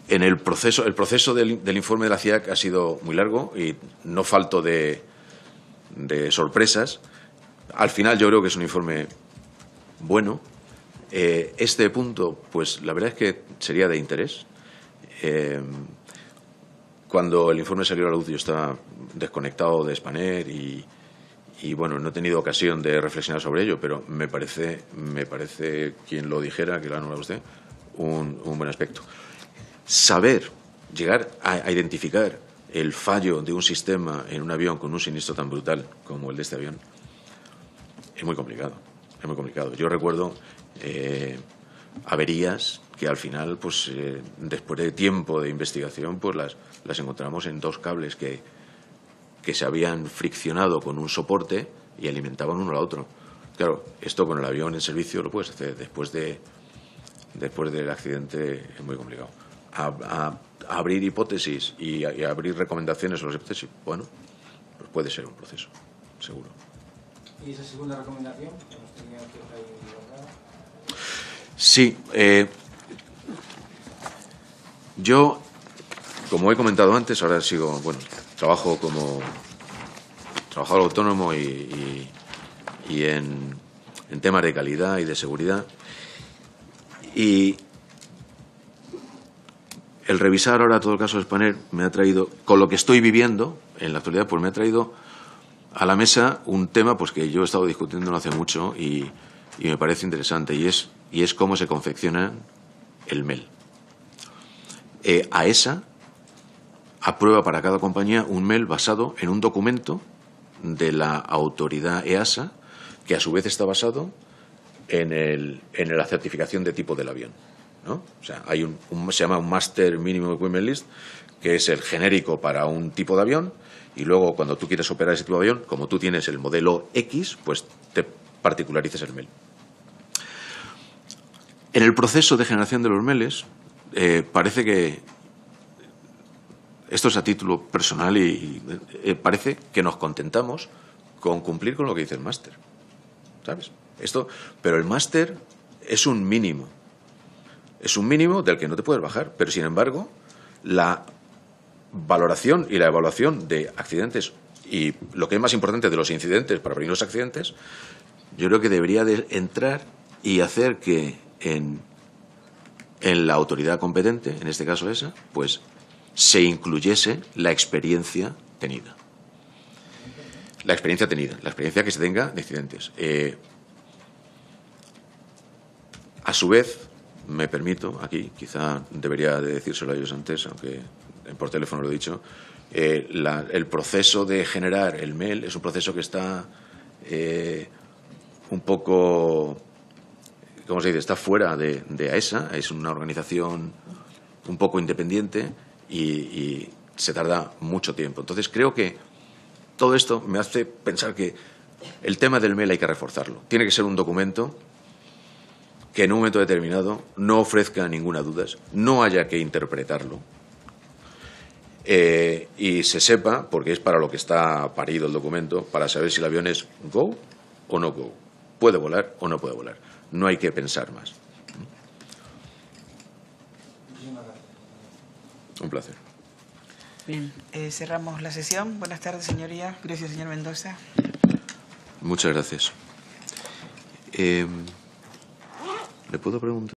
Speaker 2: en el proceso del informe de la CIAC ha sido muy largo y no falto de sorpresas. Al final yo creo que es un informe bueno. Este punto, pues la verdad es que sería de interés. Cuando el informe salió a la luz yo estaba desconectado de Spanair y bueno, no he tenido ocasión de reflexionar sobre ello, pero me parece quien lo dijera, que lo ha nombrado usted, un buen aspecto. Llegar a identificar el fallo de un sistema en un avión con un siniestro tan brutal como el de este avión es muy complicado, es muy complicado. Yo recuerdo averías que al final, pues después de tiempo de investigación, pues las encontramos en dos cables que se habían friccionado con un soporte y alimentaban uno al otro. Claro, esto con el avión en servicio lo puedes hacer. Después del accidente es muy complicado. A abrir hipótesis y abrir recomendaciones sobre las hipótesis, bueno, pues puede ser un proceso, seguro.
Speaker 8: ¿Y esa segunda recomendación?
Speaker 2: Sí. Yo, como he comentado antes, ahora trabajo trabajador autónomo y en temas de calidad y de seguridad. Y el revisar ahora todo el caso de Spanair me ha traído, con lo que estoy viviendo en la actualidad, pues me ha traído a la mesa un tema pues que yo he estado discutiendo no hace mucho y me parece interesante, y es cómo se confecciona el MEL. AESA aprueba para cada compañía un MEL basado en un documento de la autoridad EASA, que a su vez está basado en la certificación de tipo del avión, ¿no? O sea, hay se llama un Master Minimum Equipment List, que es el genérico para un tipo de avión, y luego cuando tú quieres operar ese tipo de avión, como tú tienes el modelo X, pues te particularizas el MEL. En el proceso de generación de los MELes, parece que, esto es a título personal, y parece que nos contentamos con cumplir con lo que dice el máster, ¿sabes? Pero el máster es un mínimo del que no te puedes bajar, pero sin embargo la valoración y la evaluación de accidentes y lo que es más importante de los incidentes para prevenir los accidentes, yo creo que debería de entrar y hacer que en la autoridad competente, en este caso esa, pues se incluyese la experiencia tenida. La experiencia que se tenga de accidentes. A su vez, me permito, aquí, quizá debería de decírselo a ellos antes, aunque por teléfono lo he dicho, el proceso de generar el MEL es un proceso que está un poco, ¿cómo se dice?, está fuera de AESA, es una organización un poco independiente y se tarda mucho tiempo. Entonces, creo que todo esto me hace pensar que el tema del MEL hay que reforzarlo. Tiene que ser un documento que en un momento determinado no ofrezca ninguna duda, no haya que interpretarlo y se sepa, porque es para lo que está parido el documento, para saber si el avión es go o no go, puede volar o no puede volar. No hay que pensar más. Un placer.
Speaker 1: Bien, cerramos la sesión. Buenas tardes, señoría. Gracias, señor Mendoza.
Speaker 2: Muchas gracias. ¿Le puedo preguntar?